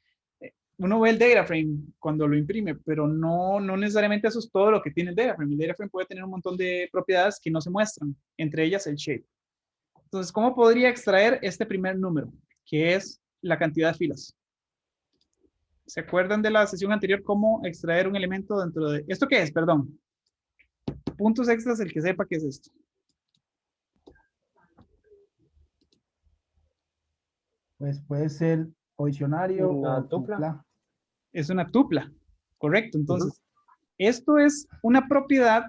uno ve el data frame cuando lo imprime, pero no necesariamente eso es todo lo que tiene el data frame. El data frame puede tener un montón de propiedades que no se muestran, entre ellas el shape. Entonces, ¿cómo podría extraer este primer número, que es la cantidad de filas? ¿Se acuerdan de la sesión anterior cómo extraer un elemento dentro de... ¿Esto qué es? Perdón. Puntos extras, el que sepa qué es esto. Pues puede ser o diccionario ¿Una o tupla? Es una tupla, correcto. Entonces, esto es una propiedad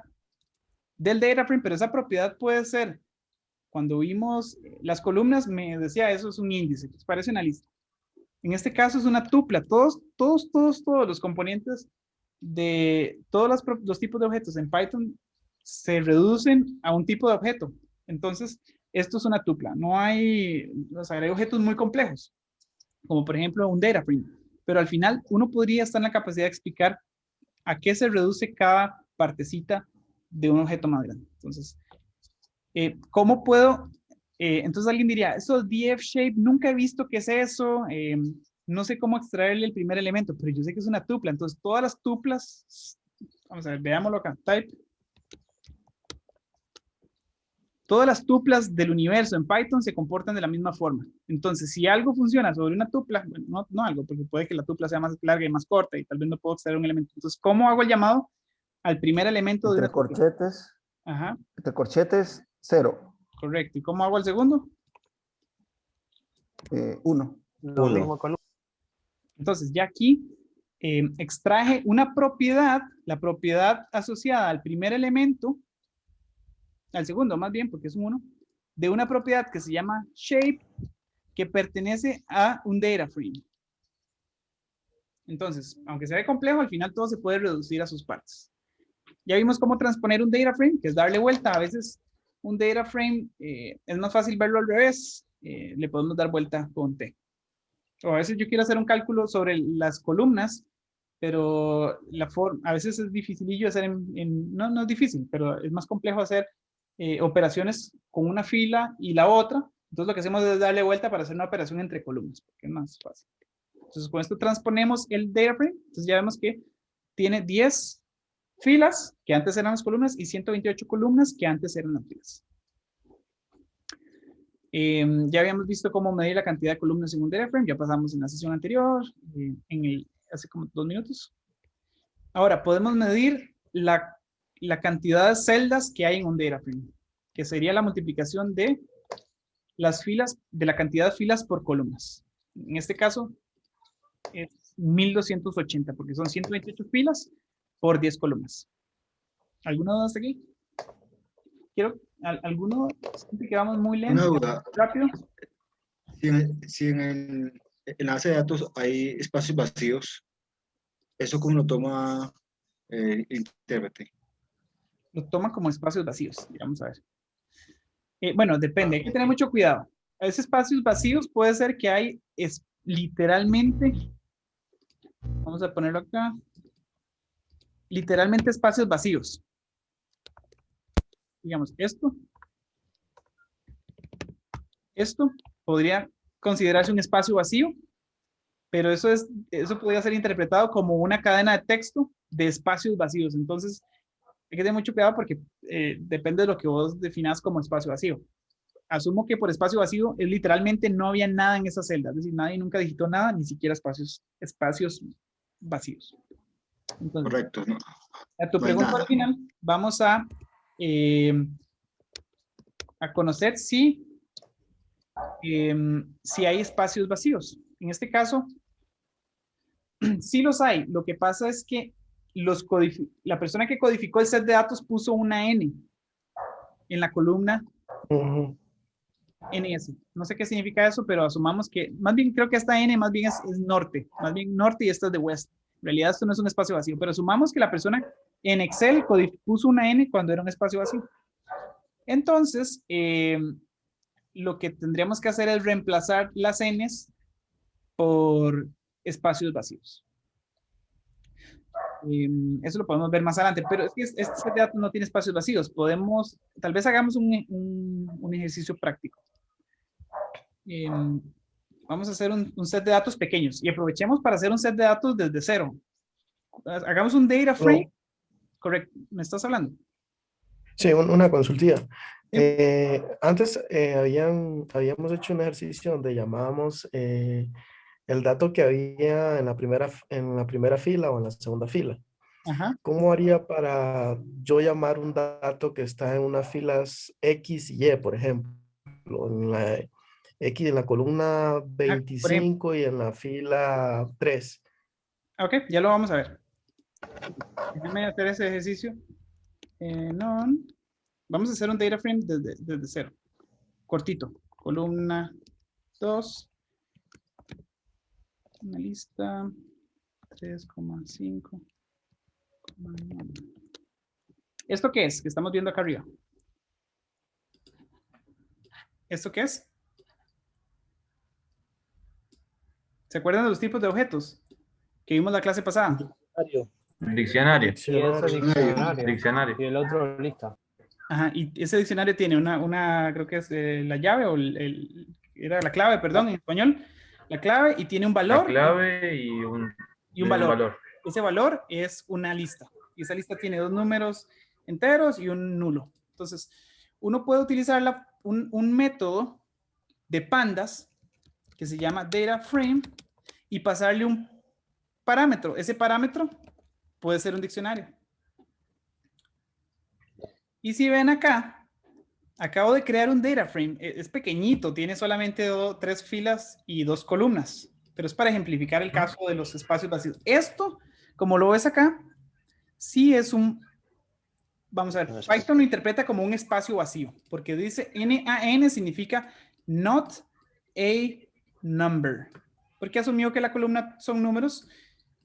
del data frame, pero esa propiedad puede ser, cuando vimos las columnas, me decía, eso es un índice, que parece una lista. En este caso es una tupla. Todos los componentes de todos los tipos de objetos en Python se reducen a un tipo de objeto. Entonces, esto es una tupla. No hay, o sea, hay objetos muy complejos, como por ejemplo un data frame. Pero al final uno podría estar en la capacidad de explicar a qué se reduce cada partecita de un objeto más grande. Entonces, ¿cómo puedo? Entonces alguien diría, eso df shape, nunca he visto qué es eso, no sé cómo extraerle el primer elemento, pero yo sé que es una tupla. Entonces todas las tuplas, vamos a ver, veámoslo acá, type. Todas las tuplas del universo en Python se comportan de la misma forma. Entonces, si algo funciona sobre una tupla, bueno, no algo, porque puede que la tupla sea más larga y más corta y tal vez no puedo extraer un elemento. Entonces, ¿cómo hago el llamado al primer elemento de una tupla? Corchetes. Ajá. Entre corchetes, 0. Correcto. ¿Y cómo hago el segundo? 1. Lo mismo con Entonces, ya aquí extraje una propiedad, la propiedad asociada al primer elemento, al segundo más bien, porque es un 1, de una propiedad que se llama shape, que pertenece a un data frame. Entonces, aunque sea complejo, al final todo se puede reducir a sus partes. Ya vimos cómo transponer un data frame, que es darle vuelta. A veces un data frame es más fácil verlo al revés. Le podemos dar vuelta con T. O a veces yo quiero hacer un cálculo sobre las columnas, pero a veces es dificilillo hacer no es difícil, pero es más complejo hacer operaciones con una fila y la otra. Entonces lo que hacemos es darle vuelta para hacer una operación entre columnas, porque es más fácil. Entonces con esto transponemos el data frame. Entonces ya vemos que tiene 10 filas, que antes eran las columnas, y 128 columnas, que antes eran las filas. Ya habíamos visto cómo medir la cantidad de columnas en un data frame, ya pasamos en la sesión anterior, hace como 2 minutos. Ahora, podemos medir la cantidad de celdas que hay en un data frame, que sería la multiplicación de las filas, de la cantidad de filas por columnas. En este caso, es 1280, porque son 128 filas por 10 columnas. ¿Alguna duda hasta aquí? ¿Alguno siente que vamos muy lento? Una duda. ¿Rápido? Si en el enlace de datos hay espacios vacíos, ¿eso cómo lo toma el intérprete? Lo toma como espacios vacíos, vamos a ver. Bueno, depende, hay que tener mucho cuidado. A veces espacios vacíos puede ser que hay literalmente, vamos a ponerlo acá, literalmente espacios vacíos. Digamos, esto Esto podría considerarse un espacio vacío, pero eso podría ser interpretado como una cadena de texto de espacios vacíos. Entonces, hay que tener mucho cuidado porque depende de lo que vos definas como espacio vacío. Asumo que por espacio vacío es literalmente no había nada en esa celda, es decir, nadie nunca digitó nada, ni siquiera espacios vacíos. Entonces, Correcto. No, a tu no hay pregunta nada. original, vamos a conocer si hay espacios vacíos. En este caso, sí los hay. Lo que pasa es que la persona que codificó el set de datos puso una N en la columna NS. No sé qué significa eso, pero asumamos que, más bien creo que esta N más bien es norte, más bien norte y esta es de west. En realidad esto no es un espacio vacío, pero asumamos que la persona en Excel puso una N cuando era un espacio vacío. Entonces, lo que tendríamos que hacer es reemplazar las Ns por espacios vacíos. Eso lo podemos ver más adelante, pero es que este set de datos no tiene espacios vacíos. Tal vez hagamos un ejercicio práctico. Vamos a hacer un set de datos pequeños y aprovechemos para hacer un set de datos desde cero. Hagamos un data frame. Correcto, ¿me estás hablando? Sí, una consultilla. Antes habíamos hecho un ejercicio donde llamábamos el dato que había en la primera fila o en la segunda fila. Ajá. ¿Cómo haría para yo llamar un dato que está en unas filas X y Y, por ejemplo? En la X en la columna 25 y en la fila 3. Ok, ya lo vamos a ver. Déjame hacer ese ejercicio. Vamos a hacer un data frame desde cero. Cortito. Columna 2. Una lista. 3,5. ¿Esto qué es? Que estamos viendo acá arriba. ¿Esto qué es? ¿Se acuerdan de los tipos de objetos que vimos la clase pasada? Diccionario. Y eso es diccionario. Y el otro lista. Ajá, y ese diccionario tiene creo que es la llave o era la clave, perdón, en español. La clave y tiene un valor. La clave y un valor. Ese valor es una lista. Y esa lista tiene 2 números enteros y un nulo. Entonces, uno puede utilizar un método de pandas que se llama data frame y pasarle un parámetro. Ese parámetro puede ser un diccionario. Y si ven acá, acabo de crear un data frame. Es pequeñito, tiene solamente 3 filas y 2 columnas, pero es para ejemplificar el caso de los espacios vacíos. Esto, como lo ves acá, sí es vamos a ver, Python lo interpreta como un espacio vacío, porque dice NaN significa not a number. Porque asumió que la columna son números,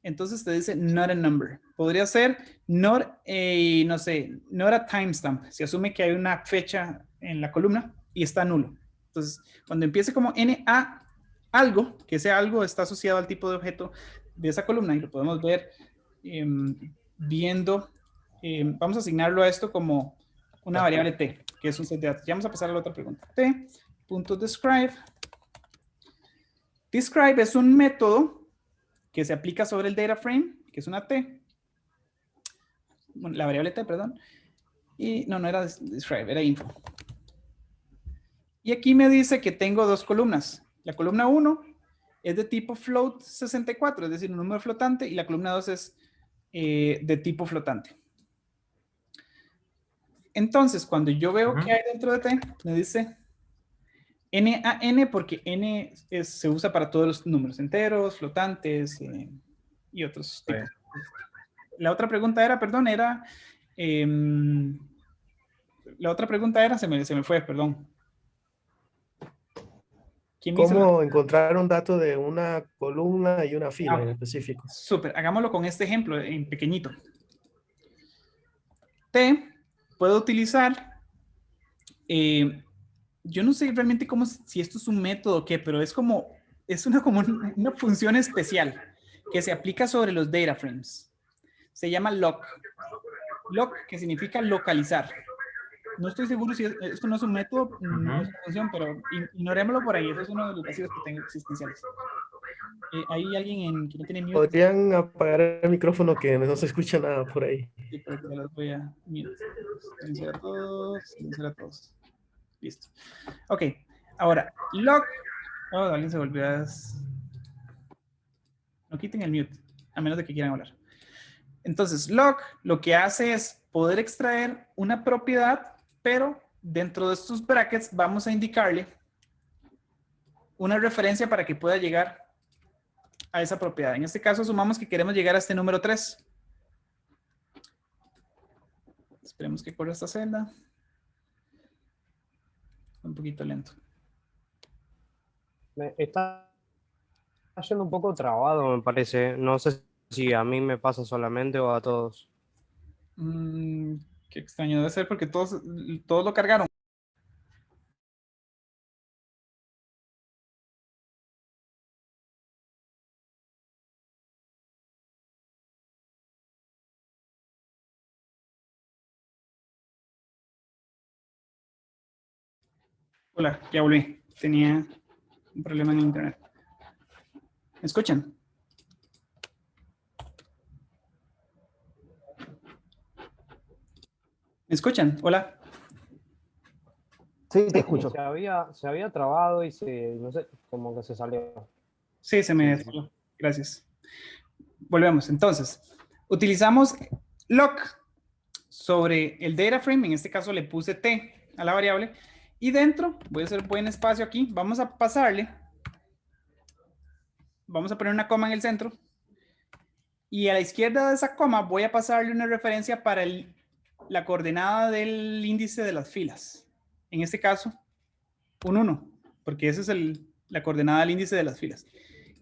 entonces te dice not a number. Podría ser not a timestamp. Se asume que hay una fecha en la columna y está nulo. Entonces, cuando empiece como NA algo, que ese algo está asociado al tipo de objeto de esa columna, y lo podemos ver viendo, vamos a asignarlo a esto como una variable t, que es un set de datos. Ya vamos a pasar a la otra pregunta. T.describe. Describe es un método que se aplica sobre el data frame, que es una t. Bueno, la variable t, perdón. Y no era describe, era info. Y aquí me dice que tengo 2 columnas. La columna 1 es de tipo float 64, es decir, un número flotante, y la columna 2 es de tipo flotante. Entonces, cuando yo veo que hay dentro de t, me dice NaN, porque N se usa para todos los números enteros, flotantes y otros tipos. La otra pregunta era, perdón, se me fue, perdón. ¿Cómo encontrar un dato de una columna y una fila en específico? Súper, hagámoslo con este ejemplo en pequeñito. T puedo utilizar, yo no sé realmente si esto es un método o qué, pero es como una función especial que se aplica sobre los data frames. Se llama lock. Lock, que significa localizar. No estoy seguro si esto no es un método, no es una función, pero ignorémoslo por ahí. Eso es uno de los vacíos que tengo existenciales. ¿Hay alguien que no tiene mute? Podrían apagar el micrófono que no se escucha nada por ahí. Sí, pero ya los voy a mute. Silenciar a todos, silenciar a todos. Listo. Ok, ahora, lock. Oh, alguien se volvió a... No quiten el mute, a menos de que quieran hablar. Entonces, lock lo que hace es poder extraer una propiedad, pero dentro de estos brackets vamos a indicarle una referencia para que pueda llegar a esa propiedad. En este caso, sumamos que queremos llegar a este número 3. Esperemos que corra esta celda. Un poquito lento. Está yendo un poco trabado, me parece. No sé si a mí me pasa solamente o a todos. Qué extraño debe ser porque todos lo cargaron. Hola, ya volví. Tenía un problema en el internet. ¿Me escuchan? ¿Me escuchan? Hola. Sí, te escucho. Se había trabado y no sé, como que se salió. Sí, se me salió. Gracias. Volvemos. Entonces, utilizamos lock sobre el data frame. En este caso le puse t a la variable. Y dentro, voy a hacer buen espacio aquí. Vamos a pasarle. Vamos a poner una coma en el centro. Y a la izquierda de esa coma voy a pasarle una referencia para la coordenada del índice de las filas. En este caso, un 1, porque esa es la coordenada del índice de las filas.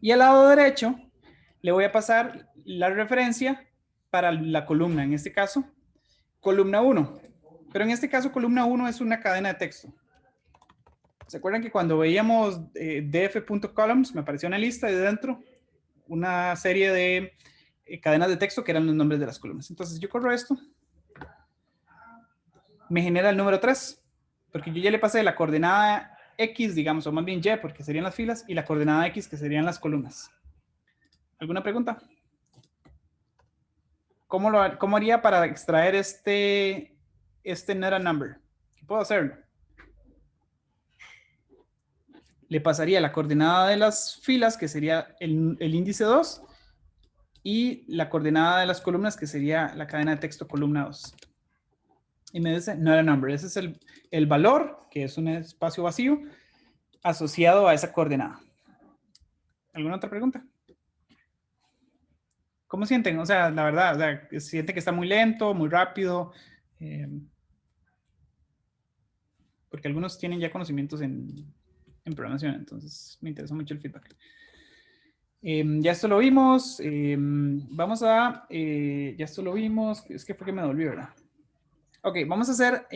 Y al lado derecho le voy a pasar la referencia para la columna. En este caso, columna 1. Pero en este caso, columna 1 es una cadena de texto. ¿Se acuerdan que cuando veíamos df.columns me apareció una lista y dentro una serie de cadenas de texto que eran los nombres de las columnas? Entonces yo corro esto. Me genera el número 3, porque yo ya le pasé la coordenada X, digamos, o más bien Y, porque serían las filas, y la coordenada X, que serían las columnas. ¿Alguna pregunta? ¿Cómo haría para extraer este not a number? ¿Puedo hacerlo? Le pasaría la coordenada de las filas, que sería el índice 2, y la coordenada de las columnas, que sería la cadena de texto columna 2. Y me dice not a number. Ese es el valor, que es un espacio vacío, asociado a esa coordenada. ¿Alguna otra pregunta? ¿Cómo sienten? O sea, la verdad, o sea, ¿sienten que está muy lento, muy rápido? Porque algunos tienen ya conocimientos en programación, entonces me interesa mucho el feedback. Ya esto lo vimos. Vamos a... ya esto lo vimos. Es que fue que me volví, ¿verdad? Ok, vamos a hacer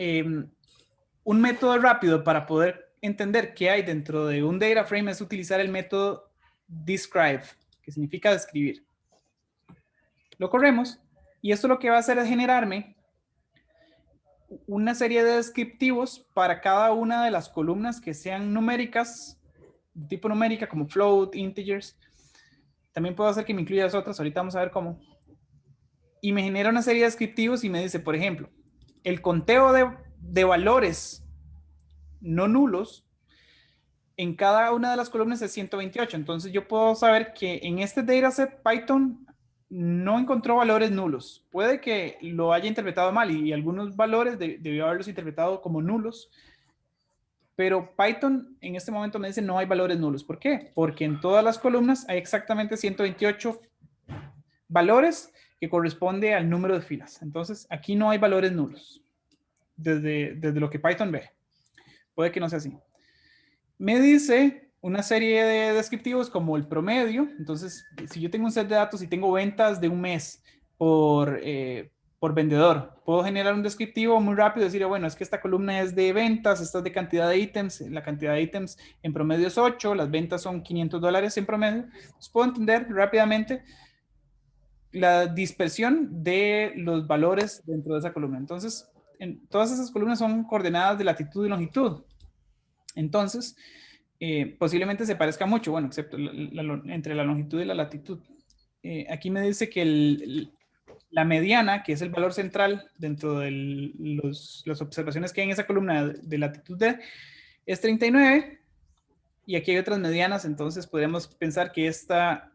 un método rápido para poder entender qué hay dentro de un data frame. Es utilizar el método describe, que significa describir. Lo corremos y esto lo que va a hacer es generarme una serie de descriptivos para cada una de las columnas que sean numéricas, de tipo numérica, como float, integers. También puedo hacer que me incluya las otras, ahorita vamos a ver cómo. Y me genera una serie de descriptivos y me dice, por ejemplo, el conteo de valores no nulos en cada una de las columnas es 128. Entonces yo puedo saber que en este dataset Python no encontró valores nulos. Puede que lo haya interpretado mal y algunos valores debió haberlos interpretado como nulos. Pero Python en este momento me dice no hay valores nulos. ¿Por qué? Porque en todas las columnas hay exactamente 128 valores que corresponde al número de filas. Entonces aquí no hay valores nulos. Desde lo que Python ve. Puede que no sea así. Me dice una serie de descriptivos como el promedio. Entonces, si yo tengo un set de datos y tengo ventas de un mes por vendedor, puedo generar un descriptivo muy rápido y decir, bueno, es que esta columna es de ventas, esta es de cantidad de ítems, la cantidad de ítems en promedio es 8, las ventas son $500 en promedio. Entonces, puedo entender rápidamente la dispersión de los valores dentro de esa columna. Entonces, todas esas columnas son coordenadas de latitud y longitud. Entonces, posiblemente se parezca mucho, bueno, excepto entre la longitud y la latitud. Aquí me dice que la mediana, que es el valor central dentro de las observaciones que hay en esa columna de latitud D, es 39. Y aquí hay otras medianas, entonces podríamos pensar que esta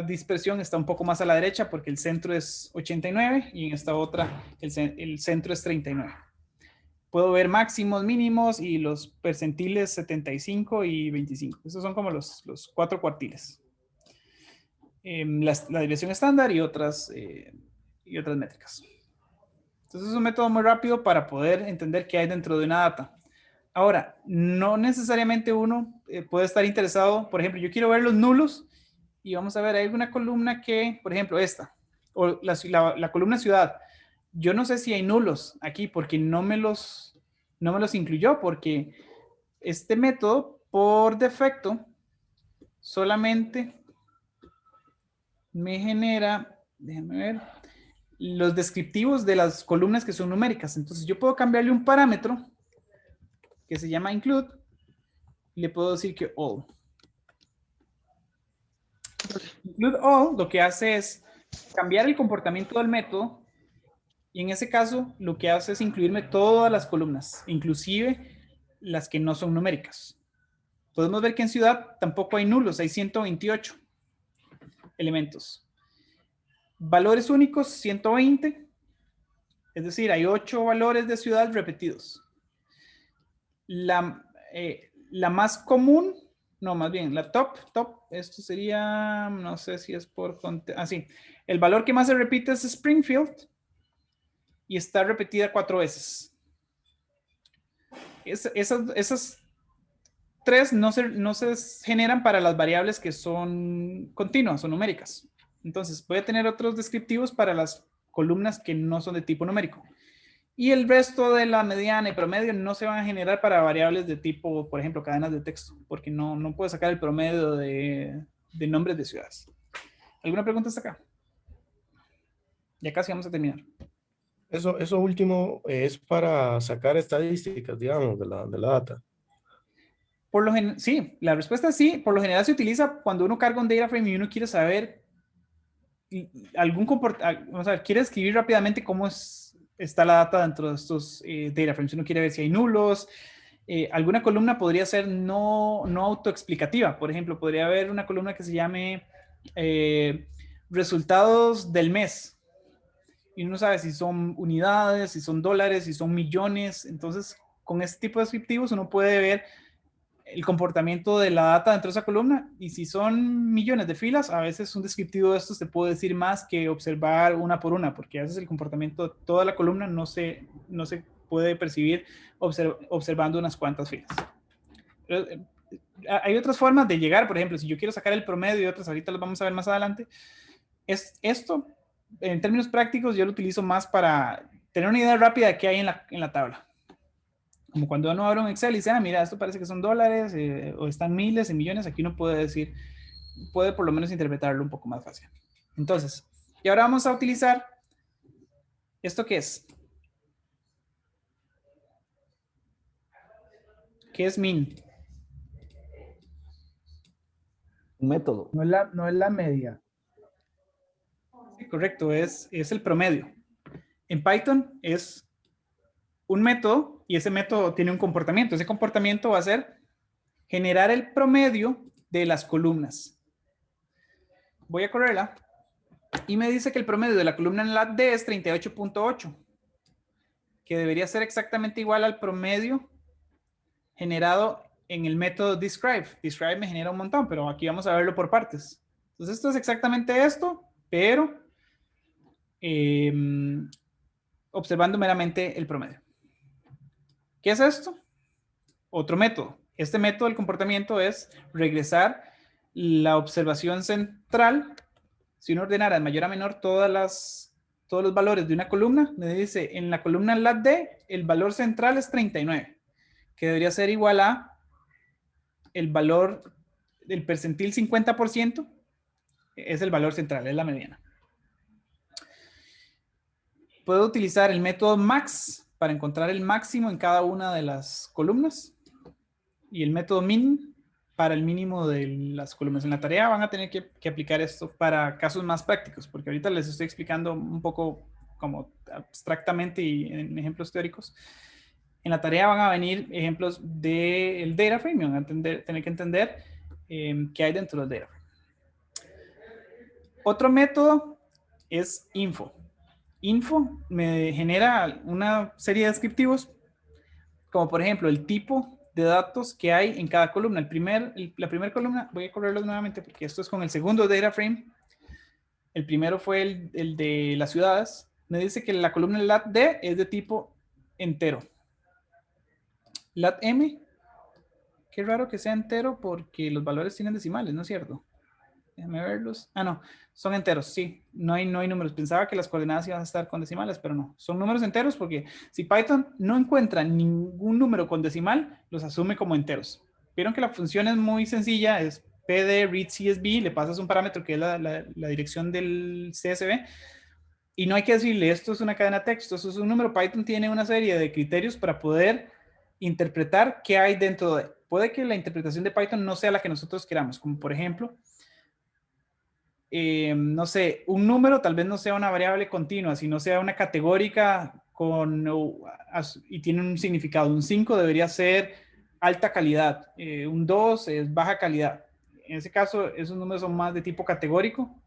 dispersión está un poco más a la derecha porque el centro es 89 y en esta otra el centro es 39. Puedo ver máximos, mínimos y los percentiles 75 y 25. Esos son como los 4 cuartiles. La desviación estándar y otras métricas. Entonces es un método muy rápido para poder entender qué hay dentro de una data. Ahora, no necesariamente uno puede estar interesado, por ejemplo, yo quiero ver los nulos y vamos a ver, hay alguna columna que, por ejemplo, esta, o la columna ciudad. Yo no sé si hay nulos aquí porque no me los incluyó, porque este método, por defecto, solamente me genera, déjenme ver, los descriptivos de las columnas que son numéricas. Entonces yo puedo cambiarle un parámetro que se llama include, y le puedo decir que all. Include all lo que hace es cambiar el comportamiento del método, y en ese caso lo que hace es incluirme todas las columnas, inclusive las que no son numéricas. Podemos ver que en ciudad tampoco hay nulos, hay 128 elementos. Valores únicos, 120, es decir, hay 8 valores de ciudad repetidos. La más común, no, más bien, la top, esto sería, no sé si es por, sí. El valor que más se repite es Springfield y está repetida 4 veces. Esas 3 no se generan para las variables que son continuas o numéricas. Entonces, voy a tener otros descriptivos para las columnas que no son de tipo numérico. Y el resto de la mediana y promedio no se van a generar para variables de tipo, por ejemplo, cadenas de texto, porque no puedo sacar el promedio de nombres de ciudades. ¿Alguna pregunta hasta acá? Ya casi vamos a terminar. Eso último es para sacar estadísticas, digamos, de la data. Sí, la respuesta es sí. Por lo general se utiliza cuando uno carga un data frame y uno quiere saber algún comportamiento, vamos a ver, quiere escribir rápidamente cómo está la data dentro de estos data frames. Uno quiere ver si hay nulos. Alguna columna podría ser no autoexplicativa. Por ejemplo, podría haber una columna que se llame resultados del mes. Y uno sabe si son unidades, si son dólares, si son millones. Entonces, con este tipo de descriptivos uno puede ver el comportamiento de la data dentro de esa columna. Y si son millones de filas, a veces un descriptivo de estos te puede decir más que observar una por una, porque a veces el comportamiento de toda la columna no se puede percibir observando unas cuantas filas. Pero, hay otras formas de llegar, por ejemplo, si yo quiero sacar el promedio y otras, ahorita las vamos a ver más adelante. Esto, en términos prácticos, yo lo utilizo más para tener una idea rápida de qué hay en la tabla. Como cuando uno abre un Excel y dice, mira, esto parece que son dólares o están miles y millones, aquí uno puede decir, puede por lo menos interpretarlo un poco más fácil. Entonces, y ahora vamos a utilizar, ¿esto qué es? ¿Qué es min? Un método. No es la media. Sí, correcto, es el promedio. En Python es un método y ese método tiene un comportamiento. Ese comportamiento va a ser generar el promedio de las columnas. Voy a correrla y me dice que el promedio de la columna en lat D es 38.8, que debería ser exactamente igual al promedio generado en el método describe. Describe me genera un montón, pero aquí vamos a verlo por partes. Entonces esto es exactamente esto, pero observando meramente el promedio. ¿Qué es esto? Otro método. Este método del comportamiento es regresar la observación central. Si uno ordenara de mayor a menor todos los valores de una columna, me dice en la columna lat D, el valor central es 39, que debería ser igual a el valor del percentil 50%, es el valor central, es la mediana. Puedo utilizar el método max para encontrar el máximo en cada una de las columnas y el método min para el mínimo de las columnas. En la tarea van a tener que aplicar esto para casos más prácticos, porque ahorita les estoy explicando un poco como abstractamente y en ejemplos teóricos. En la tarea van a venir ejemplos del data frame, van a tener que entender qué hay dentro del data frame. Otro método es info. Info me genera una serie de descriptivos, como por ejemplo el tipo de datos que hay en cada columna. La primera columna, voy a correrlos nuevamente porque esto es con el segundo data frame. El primero fue el de las ciudades. Me dice que la columna lat-d es de tipo entero. Lat-m, qué raro que sea entero porque los valores tienen decimales, ¿no es cierto? Déjame verlos. Ah, no, son enteros, sí. No hay números. Pensaba que las coordenadas iban a estar con decimales, pero no. Son números enteros porque si Python no encuentra ningún número con decimal, los asume como enteros. Vieron que la función es muy sencilla, es pd read CSV, le pasas un parámetro que es la dirección del CSV y no hay que decirle esto es una cadena de texto, esto es un número. Python tiene una serie de criterios para poder interpretar qué hay dentro de. Puede que la interpretación de Python no sea la que nosotros queramos, como por ejemplo, no sé, un número tal vez no sea una variable continua, sino sea una categórica y tiene un significado. Un 5 debería ser alta calidad, un 2 es baja calidad. En ese caso, esos números son más de tipo categórico,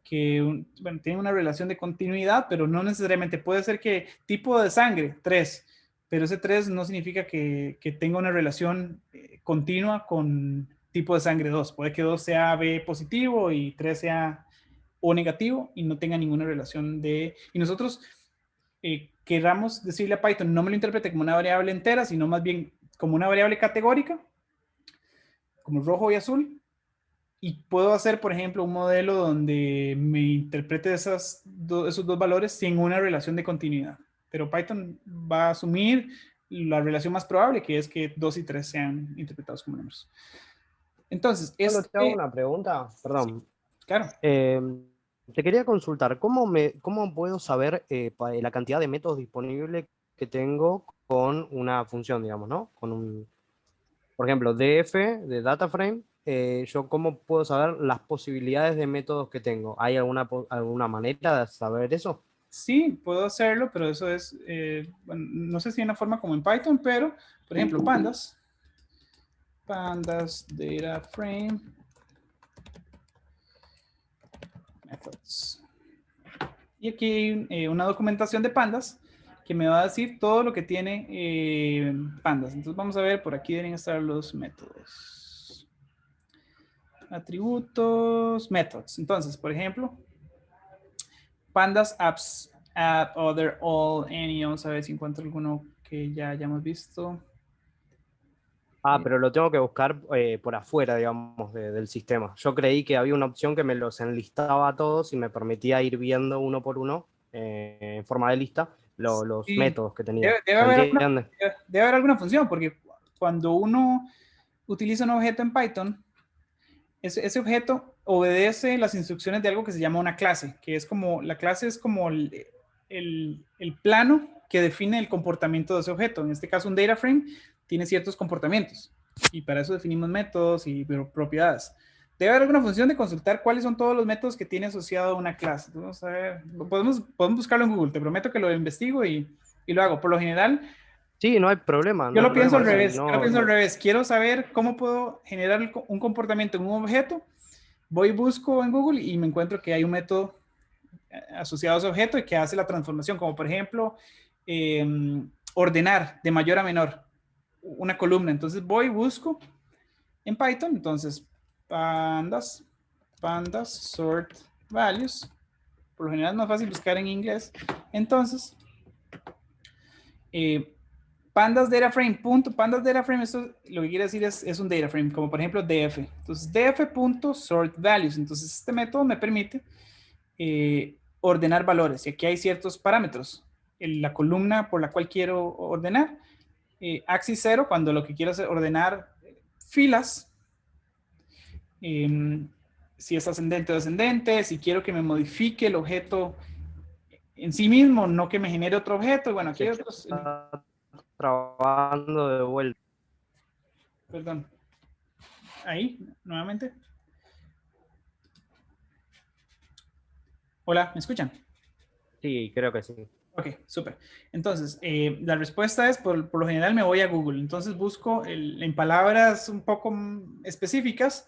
que bueno, tienen una relación de continuidad, pero no necesariamente. Puede ser que tipo de sangre, 3, pero ese 3 no significa que tenga una relación continua con tipo de sangre 2. Puede que 2 sea B positivo y 3 sea O negativo y no tenga ninguna relación de. Y nosotros queramos decirle a Python, no me lo interprete como una variable entera, sino más bien como una variable categórica, como rojo y azul. Y puedo hacer, por ejemplo, un modelo donde me interprete esos dos valores sin una relación de continuidad. Pero Python va a asumir la relación más probable, que es que 2 y 3 sean interpretados como números. Entonces, Solo te hago una pregunta, perdón. Sí, claro. Te quería consultar, ¿cómo puedo saber la cantidad de métodos disponibles que tengo con una función, digamos, ¿no? Por ejemplo, df, de data frame, yo cómo puedo saber las posibilidades de métodos que tengo. ¿Hay alguna manera de saber eso? Sí, puedo hacerlo, pero eso es, bueno, no sé si hay una forma como en Python, pero, por ejemplo, pandas data frame methods. Y aquí hay una documentación de pandas que me va a decir todo lo que tiene pandas. Entonces vamos a ver, por aquí deben estar los métodos. Atributos, methods. Entonces, por ejemplo, pandas apps, add, other, all, any. Vamos a ver si encuentro alguno que ya hayamos visto. Pero lo tengo que buscar por afuera, digamos, del sistema. Yo creí que había una opción que me los enlistaba a todos y me permitía ir viendo uno por uno, en forma de lista, los Sí, métodos que tenía. Debe haber alguna función, porque cuando uno utiliza un objeto en Python, ese objeto obedece las instrucciones de algo que se llama una clase, que es como, la clase es como el plano que define el comportamiento de ese objeto. En este caso, un data frame tiene ciertos comportamientos y para eso definimos métodos y propiedades. Debe haber alguna función de consultar cuáles son todos los métodos que tiene asociado a una clase. Vamos a ver, podemos buscarlo en Google, te prometo que lo investigo y lo hago. Por lo general, sí, no hay problema. Yo lo pienso al revés. Quiero saber cómo puedo generar un comportamiento en un objeto. Voy y busco en Google y me encuentro que hay un método asociado a ese objeto y que hace la transformación, como por ejemplo, ordenar de mayor a menor una columna. Entonces voy y busco en Python. Entonces, pandas sort values. Por lo general es más fácil buscar en inglés. Entonces, pandas data frame, esto lo que quiere decir es un data frame, como por ejemplo df. Entonces, df.sort values. Entonces, este método me permite ordenar valores. Y aquí hay ciertos parámetros. La columna por la cual quiero ordenar. Axis 0, cuando lo que quiero es ordenar filas. Si es ascendente o descendente. Si quiero que me modifique el objeto en sí mismo, no que me genere otro objeto. Y bueno, aquí hay otros. Está trabajando de vuelta. Perdón. Ahí, nuevamente. Hola, ¿me escuchan? Sí, creo que sí. Ok, súper. Entonces, la respuesta es, por lo general me voy a Google. Entonces busco en palabras un poco específicas.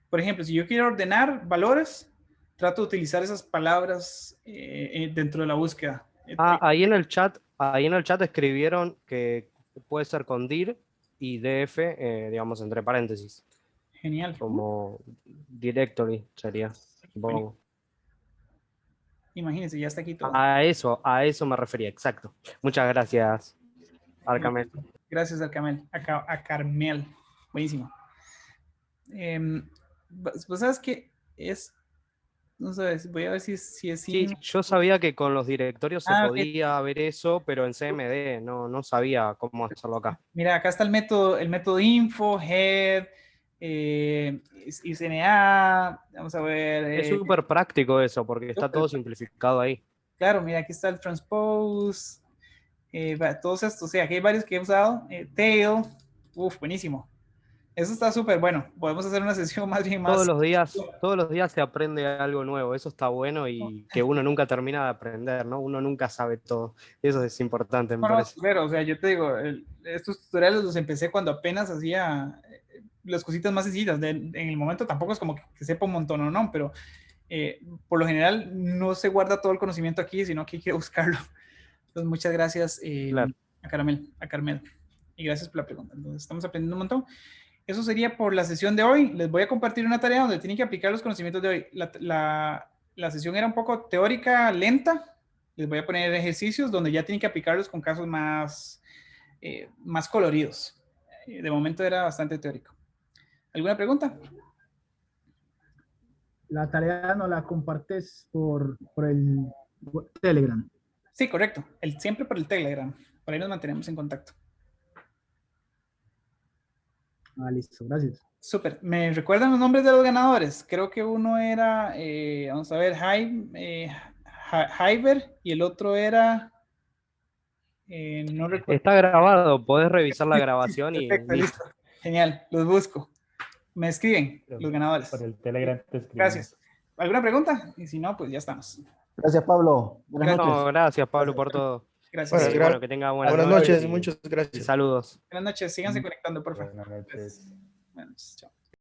Por ejemplo, si yo quiero ordenar valores, trato de utilizar esas palabras dentro de la búsqueda. Ahí en el chat escribieron que puede ser con dir y df, digamos, entre paréntesis. Genial. Como directory sería, supongo. Imagínense, ya está aquí todo. A eso me refería, exacto. Muchas gracias, Arcamel. Gracias, Arcamel. A Carmel. Buenísimo. Pues sabes que es, no sabes, voy a ver si es... Sí, yo sabía que con los directorios se ok. podía ver eso, pero en CMD no sabía cómo hacerlo acá. Mira, acá está el método info, head, ICNA, vamos a ver. Es súper práctico eso, porque está todo simplificado ahí. Claro, mira, aquí está el transpose, todos estos, o sea, aquí hay varios que he usado, tail, buenísimo. Eso está súper bueno, podemos hacer una sesión más bien más. Todos los días se aprende algo nuevo, eso está bueno y que uno nunca termina de aprender, ¿no? Uno nunca sabe todo, eso es importante, me parece. Pero, o sea, yo te digo, estos tutoriales los empecé cuando apenas hacía las cositas más sencillas, en el momento tampoco es como que sepa un montón o no, pero por lo general no se guarda todo el conocimiento aquí, sino que hay que buscarlo. Entonces, muchas gracias claro. a Carmel, y gracias por la pregunta. Entonces, estamos aprendiendo un montón. Eso sería por la sesión de hoy. Les voy a compartir una tarea donde tienen que aplicar los conocimientos de hoy. La sesión era un poco teórica, lenta. Les voy a poner ejercicios donde ya tienen que aplicarlos con casos más coloridos. De momento era bastante teórico. ¿Alguna pregunta? La tarea no la compartes por el Telegram. Sí, correcto. Siempre por el Telegram. Por ahí nos mantenemos en contacto. Listo, gracias. Súper. ¿Me recuerdan los nombres de los ganadores? Creo que uno era, vamos a ver, Hyber y el otro era... no recuerdo. Está grabado, podés revisar la grabación perfecto, y... listo. Genial, los busco. Me escriben los ganadores. Por el Telegram te escriben. Gracias. ¿Alguna pregunta? Y si no, pues ya estamos. Gracias, Pablo. Buenas noches. No, gracias, Pablo, por todo. Gracias. Bueno, que tenga buenas noches. Y muchas gracias. saludos. Buenas noches, síganse conectando, por favor. Buenas noches. Buenas noches, chao.